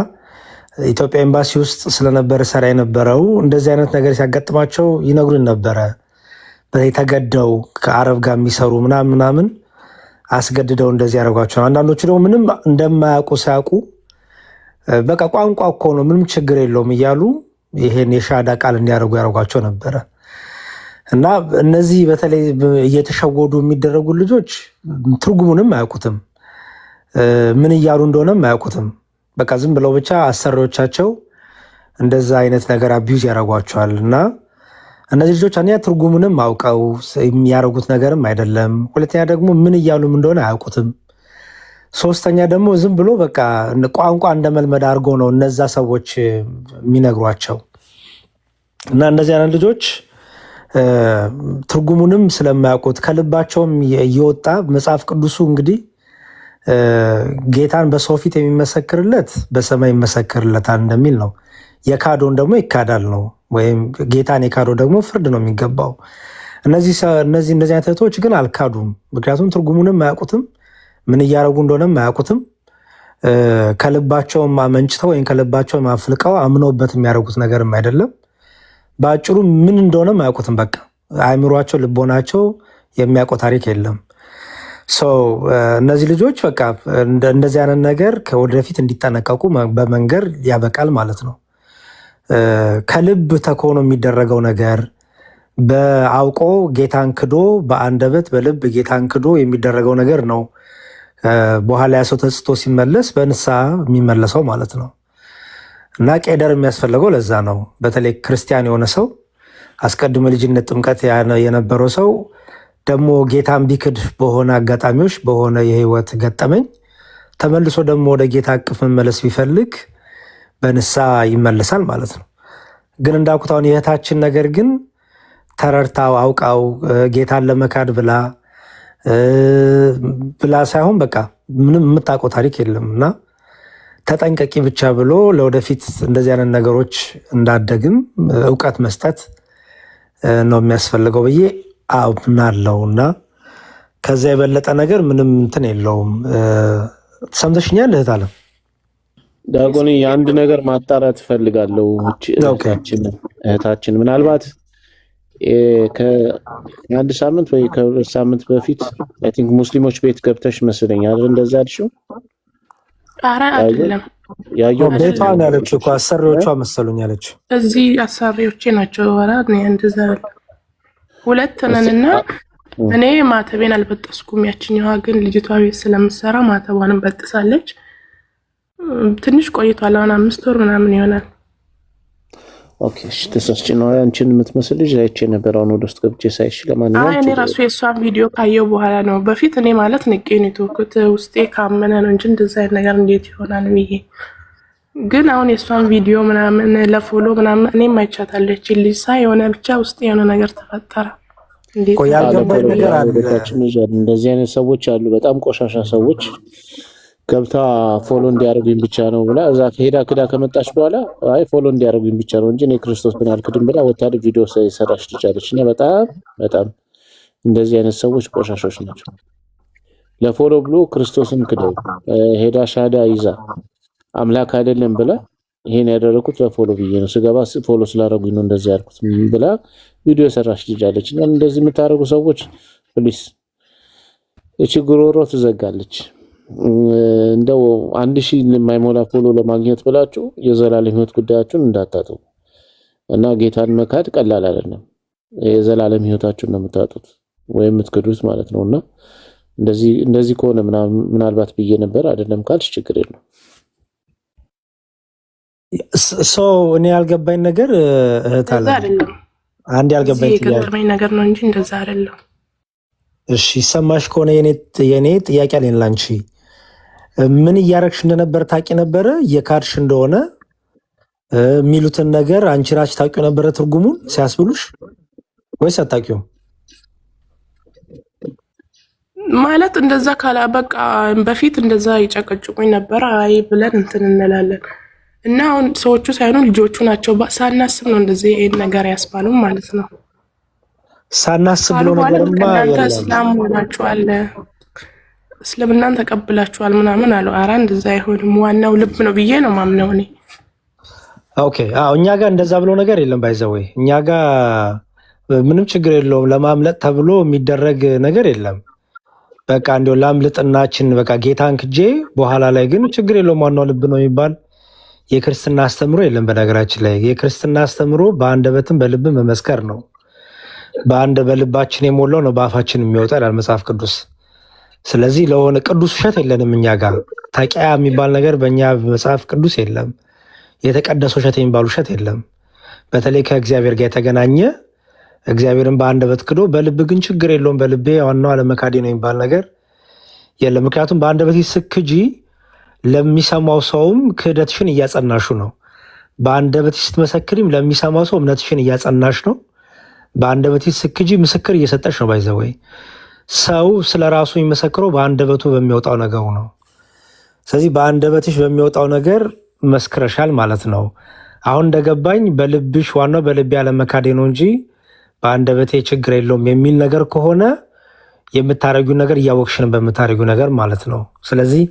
ኢትዮጵያ ኤምባሲ ውስጥ ስለነበረ ሰራ የነበረው እንደዚህ አይነት ነገር ሲያጋጥማቸው ይነግሩን ነበረ። በተለይ ተገደው ከአረብ ጋር የሚሰሩ ምናምን አስገድደው እንደዚህ ያደርጓቸው። አንዳንዶቹ ደግሞ ምንም እንደማያውቁ ሳያውቁ በቃ ቋንቋ እኮ ነው ምንም ችግር የለውም እያሉ ይሄን የሻሃዳ ቃል እንዲያደርጉ ያደርጓቸው ነበረ። እና እነዚህ በተለይ እየተሸወዱ የሚደረጉ ልጆች ትርጉሙንም አያውቁትም፣ ምን እያሉ እንደሆነም አያውቁትም። በቃ ዝም ብለው ብቻ አሰሪዎቻቸው እንደዛ አይነት ነገር አቢዩዝ ያደርጓቸዋል። እና እነዚህ ልጆች አንደኛ ትርጉሙንም አውቀው የሚያደርጉት ነገርም አይደለም፣ ሁለተኛ ደግሞ ምን እያሉም እንደሆነ አያውቁትም፣ ሶስተኛ ደግሞ ዝም ብሎ በቃ ቋንቋ እንደመልመድ አድርጎ ነው እነዛ ሰዎች የሚነግሯቸው። እና እነዚህ አይነት ልጆች ትርጉሙንም ስለማያውቁት ከልባቸውም እየወጣ መጽሐፍ ቅዱሱ እንግዲህ ጌታን በሰው ፊት የሚመሰክርለት በሰማይ ይመሰክርለታል እንደሚል ነው። የካዶን ደግሞ ይካዳል ነው። ወይም ጌታን የካዶ ደግሞ ፍርድ ነው የሚገባው። እነዚህ አይነት እህቶች ግን አልካዱም። ምክንያቱም ትርጉሙንም አያውቁትም፣ ምን እያደረጉ እንደሆነም አያውቁትም። ከልባቸውም አመንጭተው ወይም ከልባቸውም አፍልቀው አምነውበት የሚያደርጉት ነገርም አይደለም። በአጭሩ ምን እንደሆነም አያውቁትም። በቃ አእምሯቸው፣ ልቦናቸው የሚያውቀው ታሪክ የለም። እነዚህ ልጆች በቃ እንደዚህ አይነት ነገር ከወደፊት እንዲጠነቀቁ በመንገር ያበቃል ማለት ነው። ከልብ ተኮኖ የሚደረገው ነገር በአውቆ ጌታን ክዶ በአንደበት በልብ ጌታን ክዶ የሚደረገው ነገር ነው። በኋላ ያ ሰው ተጽቶ ሲመለስ በንስሐ የሚመለሰው ማለት ነው። እና ቄደር የሚያስፈልገው ለዛ ነው። በተለይ ክርስቲያን የሆነ ሰው አስቀድሞ ልጅነት ጥምቀት የነበረው ሰው ደግሞ ጌታን ቢክድ በሆነ አጋጣሚዎች በሆነ የህይወት ገጠመኝ ተመልሶ ደግሞ ወደ ጌታ እቅፍ መመለስ ቢፈልግ በንስሐ ይመለሳል ማለት ነው። ግን እንዳልኩት አሁን የእህታችን ነገር ግን ተረድታው አውቃው ጌታን ለመካድ ብላ ሳይሆን በቃ ምንም የምታውቀው ታሪክ የለም እና ተጠንቀቂ ብቻ ብሎ ለወደፊት እንደዚህ አይነት ነገሮች እንዳደግም እውቀት መስጠት ነው የሚያስፈልገው ብዬ አምናለሁ። እና ከዛ የበለጠ ነገር ምንም እንትን የለውም። ሰምተሽኛል እህት አለም? ዳጎኒ የአንድ ነገር ማጣራት እፈልጋለሁ። እህታችን ምናልባት ከአንድ ሳምንት ወይ ከሁለት ሳምንት በፊት አይ ቲንክ ሙስሊሞች ቤት ገብተሽ መስለኛል እንደዛ አልሽው? ኧረ አይደለም፣ ቤቷ ነው ያለችው እኮ አሰሪዎቿ መሰሉኝ ያለች። እዚህ አሰሪዎቼ ናቸው። ኧረ እንደዛ ሁለት ነንና እኔ ማተቤን አልበጠስኩም። ያችኛዋ ግን ልጅቷ ቤት ስለምትሰራ ማተቧንም በጥሳለች። ትንሽ ቆይቷል። አሁን 5 ወር ምናምን ይሆናል። ኦኬ እሺ። ተሳስቼ ነው አንቺን የምትመስል ልጅ አይቼ ነበር። አሁን ወደ ውስጥ ገብቼ ሳይሽ ለማንኛውም እኔ ራሱ የእሷን ቪዲዮ ካየው በኋላ ነው። በፊት እኔ ማለት ንቄ ነው የተወኩት። ውስጤ ካመነ ነው እንጂ እንደዛ አይነት ነገር እንዴት ይሆናል ብዬ። ግን አሁን የእሷን ቪዲዮ ምናምን ለፎሎ ምናምን እኔም አይቻታለች ልጅ ሳይ የሆነ ብቻ ውስጥ የሆነ ነገር ተፈጠረ። እንዴት ያልገባኝ ነገር አለ። እንደዚህ አይነት ሰዎች አሉ፣ በጣም ቆሻሻ ሰዎች። ገብታ ፎሎ እንዲያደርጉኝ ብቻ ነው ብላ እዛ ሄዳ ክዳ ከመጣች በኋላ አይ ፎሎ እንዲያደርጉኝ ብቻ ነው እንጂ እኔ ክርስቶስን አልክድም ብላ ወታደር ቪዲዮ ሰራች ልጃለች። እና በጣም እንደዚህ አይነት ሰዎች ቆሻሾች ናቸው። ለፎሎ ብሎ ክርስቶስን ክደው ሄዳ ሻዳ ይዛ አምላክ አይደለም ብላ ይሄን ያደረኩት ለፎሎ ብዬ ነው፣ ስገባ ፎሎ ስላደረጉኝ ነው እንደዚህ ያልኩት ብላ ቪዲዮ ሰራች ልጃለች። እና እንደዚህ የምታደርጉ ሰዎች ፕሊስ እቺ ጉሮሮ ትዘጋለች። እንደው 1000 የማይሞላ ፎሎ ለማግኘት ብላችሁ የዘላለም ህይወት ጉዳያችሁን እንዳታጡ። እና ጌታን መካድ ቀላል አይደለም። የዘላለም ህይወታችሁን ነው የምታጡት ወይም የምትክዱት ማለት ነውና እንደዚህ ከሆነ ምናልባት ብዬ ነበር። አይደለም ካልሽ ችግር የለም። እኔ ያልገባኝ ነገር እህት አለ አንድ ያልገባኝ ነገር ነው እንጂ እንደዛ አይደለም። እሺ ይሰማሽ ከሆነ የኔ ጥያቄ አለኝ ላንቺ። ምን እያረግሽ እንደነበር ታውቂ ነበረ? እየካድሽ እንደሆነ የሚሉትን ነገር አንቺ ራስሽ ታውቂው ነበረ ትርጉሙን ሲያስብሉሽ ወይስ አታውቂውም? ማለት እንደዛ ካላ በቃ በፊት እንደዛ ይጨቀጭቁኝ ነበር። አይ ብለን እንትን እንላለን እና አሁን ሰዎቹ ሳይሆኑ ልጆቹ ናቸው ሳናስብ ነው እንደዚህ ይሄን ነገር ያስባሉ ማለት ነው። ሳናስብ ብሎ ነገርማ እስላም ሆናችኋል፣ እስልምናን ተቀብላችኋል ምናምን አለው። ኧረ እንደዛ አይሆንም፣ ዋናው ልብ ነው ብዬ ነው ማምነው እኔ። ኦኬ አዎ፣ እኛ ጋር እንደዛ ብሎ ነገር የለም። ባይዘወይ እኛ ጋር ምንም ችግር የለውም። ለማምለጥ ተብሎ የሚደረግ ነገር የለም። በቃ እንደው ላምልጥናችን በቃ ጌታን ክጄ በኋላ ላይ ግን ችግር የለውም ዋናው ልብ ነው የሚባል የክርስትና አስተምሮ የለም። በነገራችን ላይ የክርስትና አስተምሮ በአንደበትም በልብም መመስከር ነው። በልባችን የሞላው ነው በአፋችን የሚወጣ ይላል መጽሐፍ ቅዱስ። ስለዚህ ለሆነ ቅዱስ ውሸት የለንም እኛ ጋር። ታቂያ የሚባል ነገር በእኛ መጽሐፍ ቅዱስ የለም። የተቀደሰ ውሸት የሚባል ውሸት የለም። በተለይ ከእግዚአብሔር ጋር የተገናኘ እግዚአብሔርን በአንደበት ክዶ በልብ ግን ችግር የለውም በልቤ ዋናው አለመካዴ ነው የሚባል ነገር የለም። ምክንያቱም በአንደበት ስትክጂ ለሚሰማው ሰውም ክህደትሽን እያጸናሹ ነው። በአንደበት ስትመሰክሪም ለሚሰማው ሰው እምነትሽን እያጸናሽ ነው። በአንደበት ስትክጂ ምስክር እየሰጠሽ ነው። ባይዘወይ ሰው ስለ ራሱ የሚመሰክረው በአንደበቱ በሚወጣው ነገሩ ነው። ስለዚህ በአንደበትሽ በሚወጣው ነገር መስክረሻል ማለት ነው። አሁን እንደገባኝ በልብሽ ዋናው በልብ ያለ መካዴ ነው እንጂ በአንደበቴ ችግር የለውም የሚል ነገር ከሆነ የምታረጊው ነገር እያወቅሽን በምታረጊው ነገር ማለት ነው። ስለዚህ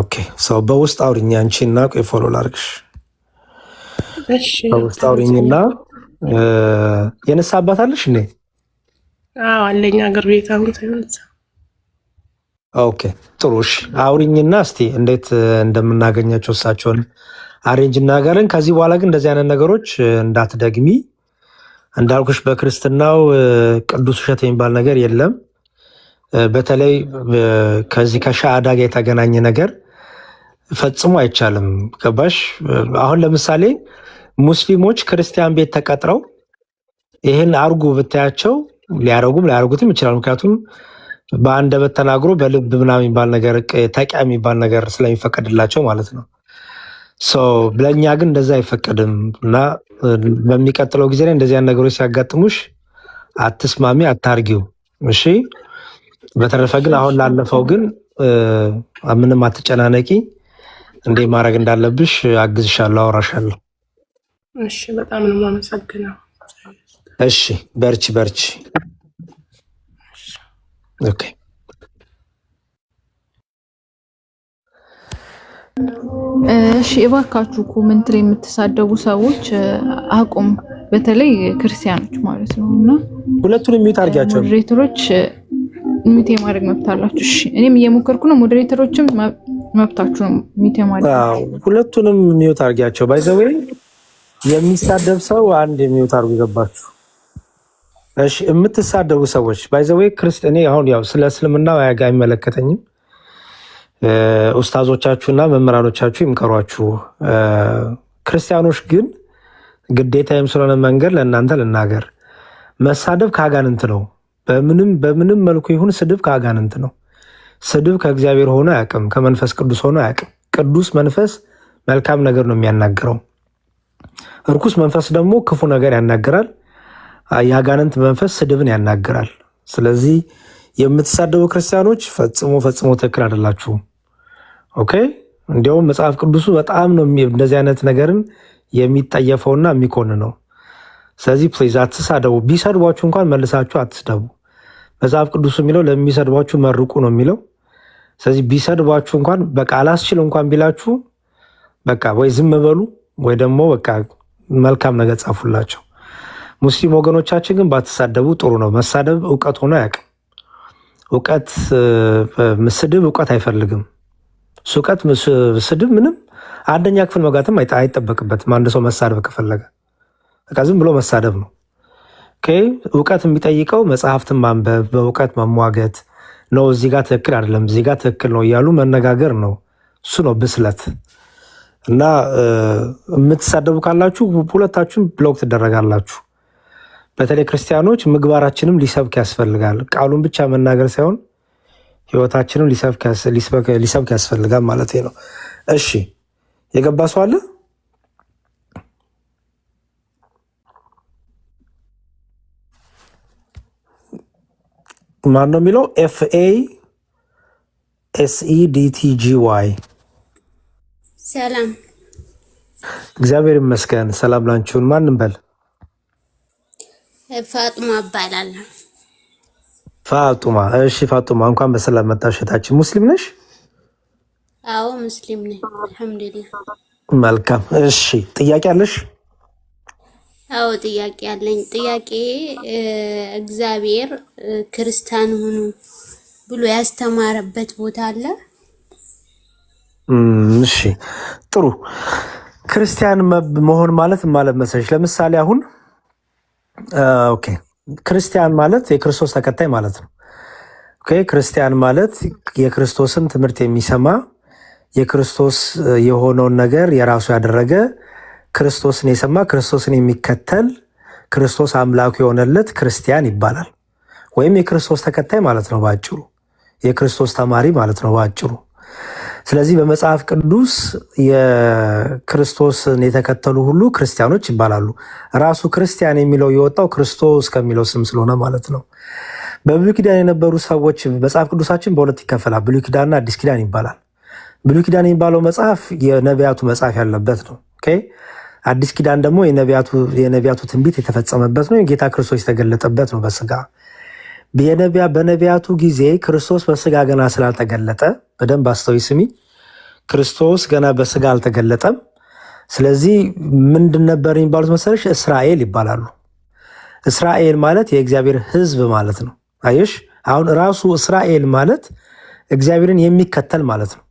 ኦኬ ሰው በውስጥ አውሪኝ አንቺና ቆይ ፎሎ ላርግሽ። በውስጥ አውሪኝና የነሳ አባት አለሽ እንዴ? አዎ አለኝ። አገር ቤት አሁን ሳይሆን ኦኬ ጥሩ እሺ፣ አውሪኝና እስቲ እንዴት እንደምናገኛቸው እሳቸውን አሬንጅ እናገርን። ከዚህ በኋላ ግን እንደዚህ አይነት ነገሮች እንዳትደግሚ። እንዳልኩሽ በክርስትናው ቅዱስ ውሸት የሚባል ነገር የለም። በተለይ ከዚህ ከሻሃዳ ጋር የተገናኘ ነገር ፈጽሞ አይቻልም። ገባሽ? አሁን ለምሳሌ ሙስሊሞች ክርስቲያን ቤት ተቀጥረው ይህን አርጉ ብታያቸው ሊያረጉም ላያረጉትም ይችላል። ምክንያቱም በአንደበት ተናግሮ በልብ ምናምን የሚባል ነገር ተቂያ የሚባል ነገር ስለሚፈቀድላቸው ማለት ነው። ለእኛ ግን እንደዛ አይፈቀድም እና በሚቀጥለው ጊዜ ላይ እንደዚህ አይነት ነገሮች ሲያጋጥሙሽ አትስማሚ፣ አታርጊው። እሺ። በተረፈ ግን አሁን ላለፈው ግን ምንም አትጨናነቂ። እንዴ ማድረግ እንዳለብሽ አግዝሻለሁ፣ አወራሻለሁ። እሺ፣ በጣም ነው የማመሰግነው። እሺ፣ በርቺ በርቺ። ኦኬ እሺ፣ እባካችሁ ኮሜንት ላይ የምትሳደቡ ሰዎች አቁም፣ በተለይ ክርስቲያኖች ማለት ነው። እና ሁለቱንም ሚውት አድርጊያቸው። ሞዴሬተሮች ሚውት የማድረግ መብት አላችሁ። እሺ፣ እኔም እየሞከርኩ ነው። ሞዴሬተሮችም መብታችሁ ነው ሚውት የማድረግ። ሁለቱንም ሚውት አድርጊያቸው። ባይ ዘ ዌይ የሚሳደብ ሰው አንድ ሚውት አድርጉ። ገባችሁ? እሺ፣ የምትሳደቡ ሰዎች ባይ ዘ ዌይ ክርስቲያኔ አሁን ያው ስለ እስልምና አይመለከተኝም። ኡስታዞቻችሁና መምህራኖቻችሁ ይምከሯችሁ። ክርስቲያኖች ግን ግዴታዬም ስለሆነ መንገድ ለእናንተ ልናገር፣ መሳደብ ከአጋንንት ነው። በምንም መልኩ ይሁን ስድብ ከአጋንንት ነው። ስድብ ከእግዚአብሔር ሆኖ አያውቅም፣ ከመንፈስ ቅዱስ ሆኖ አያውቅም። ቅዱስ መንፈስ መልካም ነገር ነው የሚያናግረው። እርኩስ መንፈስ ደግሞ ክፉ ነገር ያናግራል። የአጋንንት መንፈስ ስድብን ያናግራል። ስለዚህ የምትሳደቡ ክርስቲያኖች ፈጽሞ ትክክል አይደላችሁም። ኦኬ። እንዲያውም መጽሐፍ ቅዱሱ በጣም ነው እንደዚህ አይነት ነገርን የሚጠየፈውና የሚኮንነው። ስለዚህ ፕሊዝ አትሳደቡ። ቢሰድቧችሁ እንኳን መልሳችሁ አትስደቡ። መጽሐፍ ቅዱሱ የሚለው ለሚሰድቧችሁ መርቁ ነው የሚለው። ስለዚህ ቢሰድቧችሁ እንኳን በቃ አላስችል እንኳን ቢላችሁ በቃ ወይ ዝም በሉ ወይ ደግሞ በቃ መልካም ነገር ጻፉላቸው። ሙስሊም ወገኖቻችን ግን ባትሳደቡ ጥሩ ነው። መሳደብ እውቀት ሆኖ አያውቅም። ስድብ እውቀት አይፈልግም። ስድብ ምንም አንደኛ ክፍል መጋትም አይጠበቅበትም። አንድ ሰው መሳደብ ከፈለገ በቃ ዝም ብሎ መሳደብ ነው። እውቀት የሚጠይቀው መጽሐፍትን ማንበብ፣ በእውቀት መሟገት ነው። እዚህ ጋር ትክክል አይደለም፣ እዚህ ጋር ትክክል ነው እያሉ መነጋገር ነው። እሱ ነው ብስለት። እና የምትሳደቡ ካላችሁ ሁለታችሁም ብሎክ ትደረጋላችሁ። በተለይ ክርስቲያኖች ምግባራችንም ሊሰብክ ያስፈልጋል። ቃሉን ብቻ መናገር ሳይሆን ሕይወታችንም ሊሰብክ ያስፈልጋል ማለት ነው። እሺ፣ የገባ ሰው አለ? ማን ነው የሚለው? FASEDTGY። ሰላም፣ እግዚአብሔር ይመስገን። ሰላም ላንቺውን። ማንም በል ፋጡማ እባላለሁ። ፋጡማ። እሺ ፋጡማ፣ እንኳን በሰላም መጣሽ እህታችን። ሙስሊም ነሽ? አዎ ሙስሊም ነኝ፣ አልሐምዱሊላህ። መልካም። እሺ ጥያቄ አለሽ? አዎ ጥያቄ አለኝ። ጥያቄ እግዚአብሔር ክርስቲያን ሁኑ ብሎ ያስተማረበት ቦታ አለ? እሺ ጥሩ። ክርስቲያን መሆን ማለት መሰለሽ? ለምሳሌ አሁን ኦኬ፣ ክርስቲያን ማለት የክርስቶስ ተከታይ ማለት ነው። ኦኬ፣ ክርስቲያን ማለት የክርስቶስን ትምህርት የሚሰማ የክርስቶስ የሆነውን ነገር የራሱ ያደረገ ክርስቶስን የሰማ ክርስቶስን የሚከተል ክርስቶስ አምላኩ የሆነለት ክርስቲያን ይባላል። ወይም የክርስቶስ ተከታይ ማለት ነው በአጭሩ፣ የክርስቶስ ተማሪ ማለት ነው በአጭሩ። ስለዚህ በመጽሐፍ ቅዱስ የክርስቶስን የተከተሉ ሁሉ ክርስቲያኖች ይባላሉ። ራሱ ክርስቲያን የሚለው የወጣው ክርስቶስ ከሚለው ስም ስለሆነ ማለት ነው። በብሉይ ኪዳን የነበሩ ሰዎች መጽሐፍ ቅዱሳችን በሁለት ይከፈላል። ብሉይ ኪዳንና አዲስ ኪዳን ይባላል። ብሉይ ኪዳን የሚባለው መጽሐፍ የነቢያቱ መጽሐፍ ያለበት ነው። ኦኬ። አዲስ ኪዳን ደግሞ የነቢያቱ ትንቢት የተፈጸመበት ነው። የጌታ ክርስቶስ የተገለጠበት ነው በስጋ። በነቢያቱ ጊዜ ክርስቶስ በስጋ ገና ስላልተገለጠ፣ በደንብ አስተውይ ስሚ፣ ክርስቶስ ገና በስጋ አልተገለጠም። ስለዚህ ምንድን ነበር የሚባሉት መሰለሽ? እስራኤል ይባላሉ። እስራኤል ማለት የእግዚአብሔር ሕዝብ ማለት ነው። አየሽ፣ አሁን ራሱ እስራኤል ማለት እግዚአብሔርን የሚከተል ማለት ነው።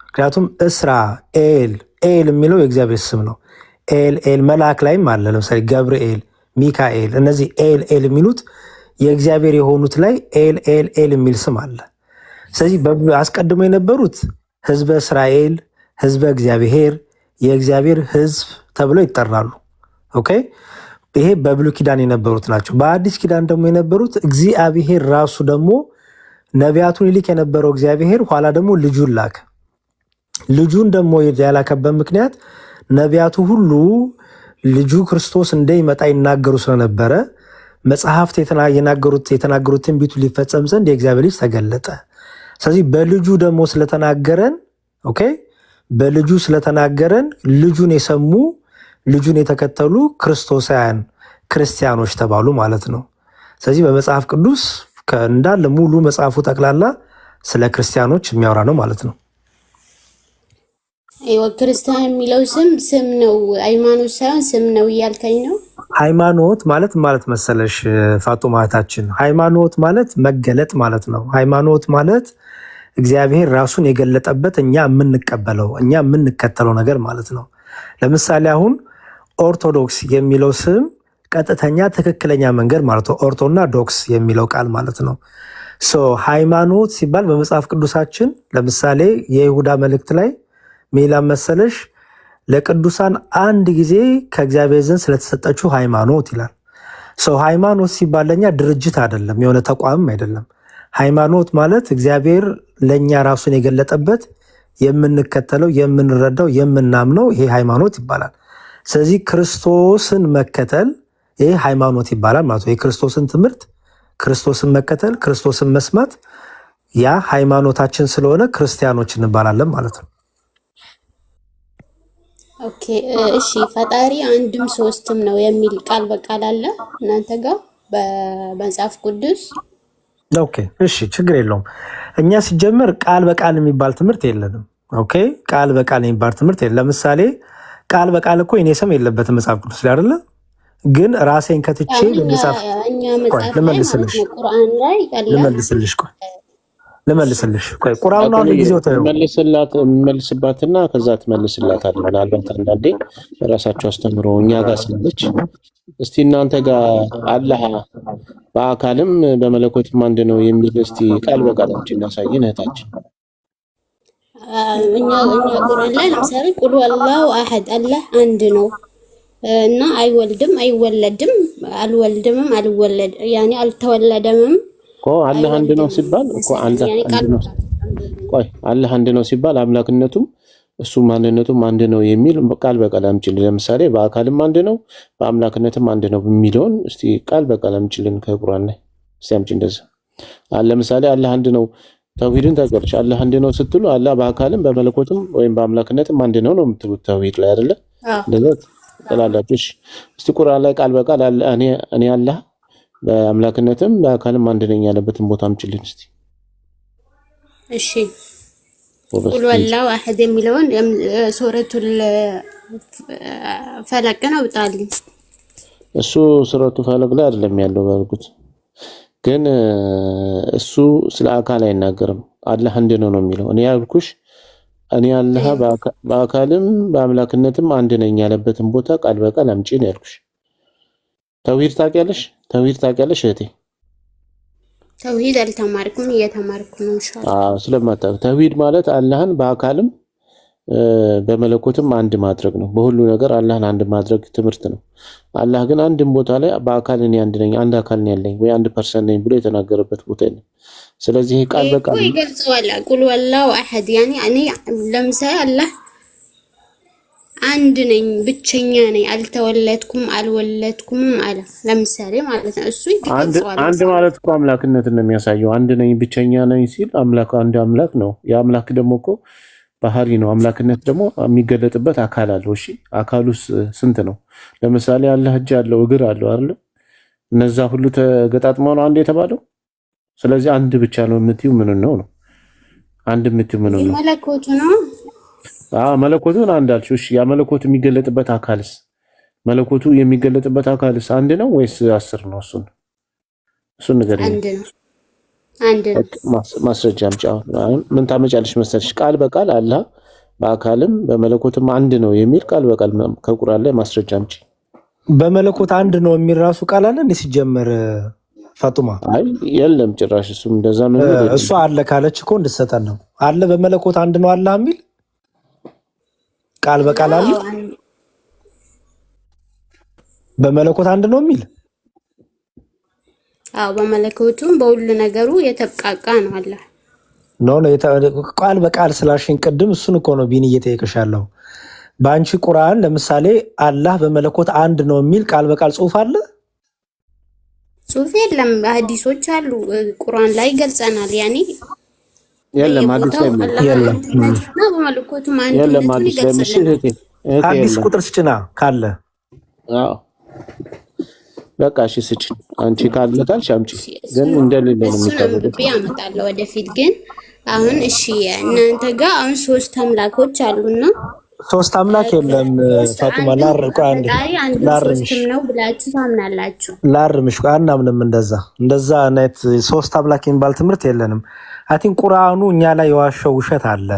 ምክንያቱም እስራኤል ኤል የሚለው የእግዚአብሔር ስም ነው። ኤል መልአክ ላይም አለ። ለምሳሌ ገብርኤል፣ ሚካኤል፣ እነዚህ ኤል የሚሉት የእግዚአብሔር የሆኑት ላይ ኤል የሚል ስም አለ። ስለዚህ አስቀድሞ የነበሩት ህዝበ እስራኤል፣ ህዝበ እግዚአብሔር፣ የእግዚአብሔር ህዝብ ተብለው ይጠራሉ። ኦኬ። ይሄ በብሉይ ኪዳን የነበሩት ናቸው። በአዲስ ኪዳን ደግሞ የነበሩት እግዚአብሔር ራሱ ደግሞ ነቢያቱን ይልክ የነበረው እግዚአብሔር ኋላ ደግሞ ልጁን ላከ። ልጁን ደግሞ ያላከበት ምክንያት ነቢያቱ ሁሉ ልጁ ክርስቶስ እንደሚመጣ ይናገሩ ስለነበረ መጽሐፍት የተናገሩት ትንቢቱ ሊፈጸም ዘንድ የእግዚአብሔር ልጅ ተገለጠ። ስለዚህ በልጁ ደግሞ ስለተናገረን፣ ኦኬ፣ በልጁ ስለተናገረን ልጁን የሰሙ ልጁን የተከተሉ ክርስቶሳውያን ክርስቲያኖች ተባሉ ማለት ነው። ስለዚህ በመጽሐፍ ቅዱስ እንዳለ ሙሉ መጽሐፉ ጠቅላላ ስለ ክርስቲያኖች የሚያወራ ነው ማለት ነው። ክርስቲያን የሚለው ስም ነው፣ ሃይማኖት ሳይሆን ስም ነው እያልከኝ ነው? ሃይማኖት ማለት መሰለሽ ፋጡማ እህታችን፣ ሃይማኖት ማለት መገለጥ ማለት ነው። ሃይማኖት ማለት እግዚአብሔር ራሱን የገለጠበት እኛ የምንቀበለው እኛ የምንከተለው ነገር ማለት ነው። ለምሳሌ አሁን ኦርቶዶክስ የሚለው ስም ቀጥተኛ ትክክለኛ መንገድ ማለት ነው። ኦርቶና ዶክስ የሚለው ቃል ማለት ነው። ሃይማኖት ሲባል በመጽሐፍ ቅዱሳችን ለምሳሌ የይሁዳ መልእክት ላይ ሜላ መሰለሽ ለቅዱሳን አንድ ጊዜ ከእግዚአብሔር ዘንድ ስለተሰጠችው ሃይማኖት ይላል። ሃይማኖት ሲባል ለኛ ድርጅት አይደለም፣ የሆነ ተቋምም አይደለም። ሃይማኖት ማለት እግዚአብሔር ለኛ ራሱን የገለጠበት የምንከተለው፣ የምንረዳው፣ የምናምነው ይሄ ሃይማኖት ይባላል። ስለዚህ ክርስቶስን መከተል ይሄ ሃይማኖት ይባላል ማለት ነው። የክርስቶስን ትምህርት፣ ክርስቶስን መከተል፣ ክርስቶስን መስማት ያ ሃይማኖታችን ስለሆነ ክርስቲያኖች እንባላለን ማለት ነው። ኦኬ እሺ። ፈጣሪ አንድም ሶስትም ነው የሚል ቃል በቃል አለ እናንተ ጋር በመጽሐፍ ቅዱስ? ኦኬ እሺ፣ ችግር የለውም። እኛ ሲጀመር ቃል በቃል የሚባል ትምህርት የለንም። ኦኬ፣ ቃል በቃል የሚባል ትምህርት የለም። ለምሳሌ ቃል በቃል እኮ የኔ ስም የለበትም መጽሐፍ ቅዱስ ላይ አይደለ? ግን ራሴን ከትቼ ለመጻፍ ልመልስልሽ ቆይ ቁርአኑ ነው ለጊዜው ታዩ መልስላትና ከዛ ትመልስላታለህ። ምናልባት አንዳንዴ ራሳቸው አስተምሮ እኛ ጋር ስለች እስቲ እናንተ ጋር አላህ በአካልም በመለኮትም አንድ ነው የሚል እስቲ ቃል በቃል እናሳየን እህታችን። እኛ ቁርአን ላይ ለምሳሌ ቁል ወላሁ አሐድ አላህ አንድ ነው እና አይወልድም አይወለድም አልወልድምም አልወለድ ያኒ አልተወለደምም እኮ አላህ አንድ ነው ሲባል እኮ ቆይ አላህ አንድ ነው ሲባል አምላክነቱም እሱ ማንነቱም አንድ ነው የሚል ቃል በቃል አምጪልን። ለምሳሌ በአካልም አንድ ነው በአምላክነትም አንድ ነው የሚለውን እስቲ ቃል በቃል አምጪልን ከቁርአን ላይ እስቲ አምጪ። እንደዛ ለምሳሌ አላህ አንድ ነው ተውሂድን ታውቂያለሽ። አላህ አንድ ነው ስትሉ አላህ በአካልም በመለኮትም ወይም በአምላክነትም አንድ ነው የምትሉት ተውሂድ ላይ አይደለ? እንደዛ ተላላችሁ። እስቲ ቁርአን ላይ ቃል በቃል እኔ አላህ በአምላክነትም በአካልም አንድ ነኝ ያለበትን ቦታ አምጪልን እስቲ። እሺ ቁል ወላሁ አሐድ የሚለውን ሱረቱል ፈለቅ ነው ብታልኝ። እሱ ሱረቱ ፈለቅ ላይ አይደለም ያለው በርግጥ ግን እሱ ስለ አካል አይናገርም። አላህ አንድ ነው ነው የሚለው። እኔ ያልኩሽ እኔ አላህ በአካልም በአምላክነትም አንድ ነኝ ያለበትን ቦታ ቃል በቃል አምጪ ነው ያልኩሽ። ተውሂድ ታውቂያለሽ? ተውሂድ ታውቂያለሽ እህቴ? ተውሂድ አልተማርኩም እየተማርኩ ነው ኢንሻአላህ። ስለማታውቅ ተውሂድ ማለት አላህን በአካልም በመለኮትም አንድ ማድረግ ነው። በሁሉ ነገር አላህን አንድ ማድረግ ትምህርት ነው። አላህ ግን አንድም ቦታ ላይ በአካል እኔ አንድ ነኝ አንድ አካል ነው ያለኝ ወይ አንድ ፐርሰን ነኝ ብሎ የተናገረበት ቦታ ነው። ስለዚህ ቃል በቃል ይገልጸዋል። ቁል ወላሁ አሐድ ያኒ እኔ ለምሳሌ አላህ አንድ ነኝ፣ ብቸኛ ነኝ፣ አልተወለድኩም አልወለድኩም አለ። ለምሳሌ ማለት ነው እሱ ይገልጸዋል። አንድ ማለት እኮ አምላክነትን ነው የሚያሳየው። አንድ ነኝ ብቸኛ ነኝ ሲል አምላክ አንድ አምላክ ነው። የአምላክ ደግሞ እኮ ባህሪ ነው። አምላክነት ደግሞ የሚገለጥበት አካል አለው። እሺ አካሉስ ስንት ነው? ለምሳሌ አላህ እጅ አለው፣ እግር አለው አይደል? እነዛ ሁሉ ተገጣጥመው ነው አንድ የተባለው። ስለዚህ አንድ ብቻ ነው የምትይው ምን ነው? አንድ የምትይው ምን ነው? መለኮቱ ነው። መለኮቱን አንድ አልሽው። እሺ ያ መለኮቱ የሚገለጥበት አካልስ መለኮቱ የሚገለጥበት አካልስ አንድ ነው ወይስ 10 ነው? እሱን ነገር አንድ ነው። ማስረጃ አምጪ። አሁን ምን ታመጫለሽ መሰለሽ? ቃል በቃል አላህ በአካልም በመለኮትም አንድ ነው የሚል ቃል በቃል ከቁርአን ላይ ማስረጃ አምጪ። በመለኮት አንድ ነው የሚል ራሱ ቃል አለ እንዴ ሲጀመር? ፋጡማ አይ የለም ጭራሽ። እሱም እንደዛ ነው። እሱ አለ ካለች እኮ እንድትሰጠን ነው። አለ በመለኮት አንድ ነው አላህ የሚል ቃል በቃል አለ። በመለኮት አንድ ነው የሚል በመለኮቱም በሁሉ ነገሩ የተብቃቃ ነው አለ። ቃል በቃል ስላልሽኝ ቅድም እሱን እኮ ነው ቢኒ እየጠየቅሻለሁ። በአንቺ ቁርአን ለምሳሌ አላህ በመለኮት አንድ ነው የሚል ቃል በቃል ጽሑፍ አለ? ጽሑፍ የለም፣ ሐዲሶች አሉ። ቁርአን ላይ ገልጸናል። ያኔ የለም ሐዲስ የለም። በመለኮቱም አንድ ነው ይገልጸናል። ሐዲስ ቁጥር ስጭና ካለ በቃ እሺ ስጭ። አንቺ ካለ ካልሽ አምጪ። ግን እንደሌለ ነው የሚታወቀው። ያመጣለው ወደፊት ግን አሁን እሺ እናንተ ጋር አሁን 3 አምላኮች አሉና 3 አምላክ የለም። ፋጡማ ላርምሽ ነው ብላችሁ ታምናላችሁ? ላርምሽ አናምንም። እንደዛ አይነት 3 አምላክ የሚባል ትምህርት የለንም። አይ ቲንክ ቁርአኑ እኛ ላይ የዋሸው ውሸት አለ።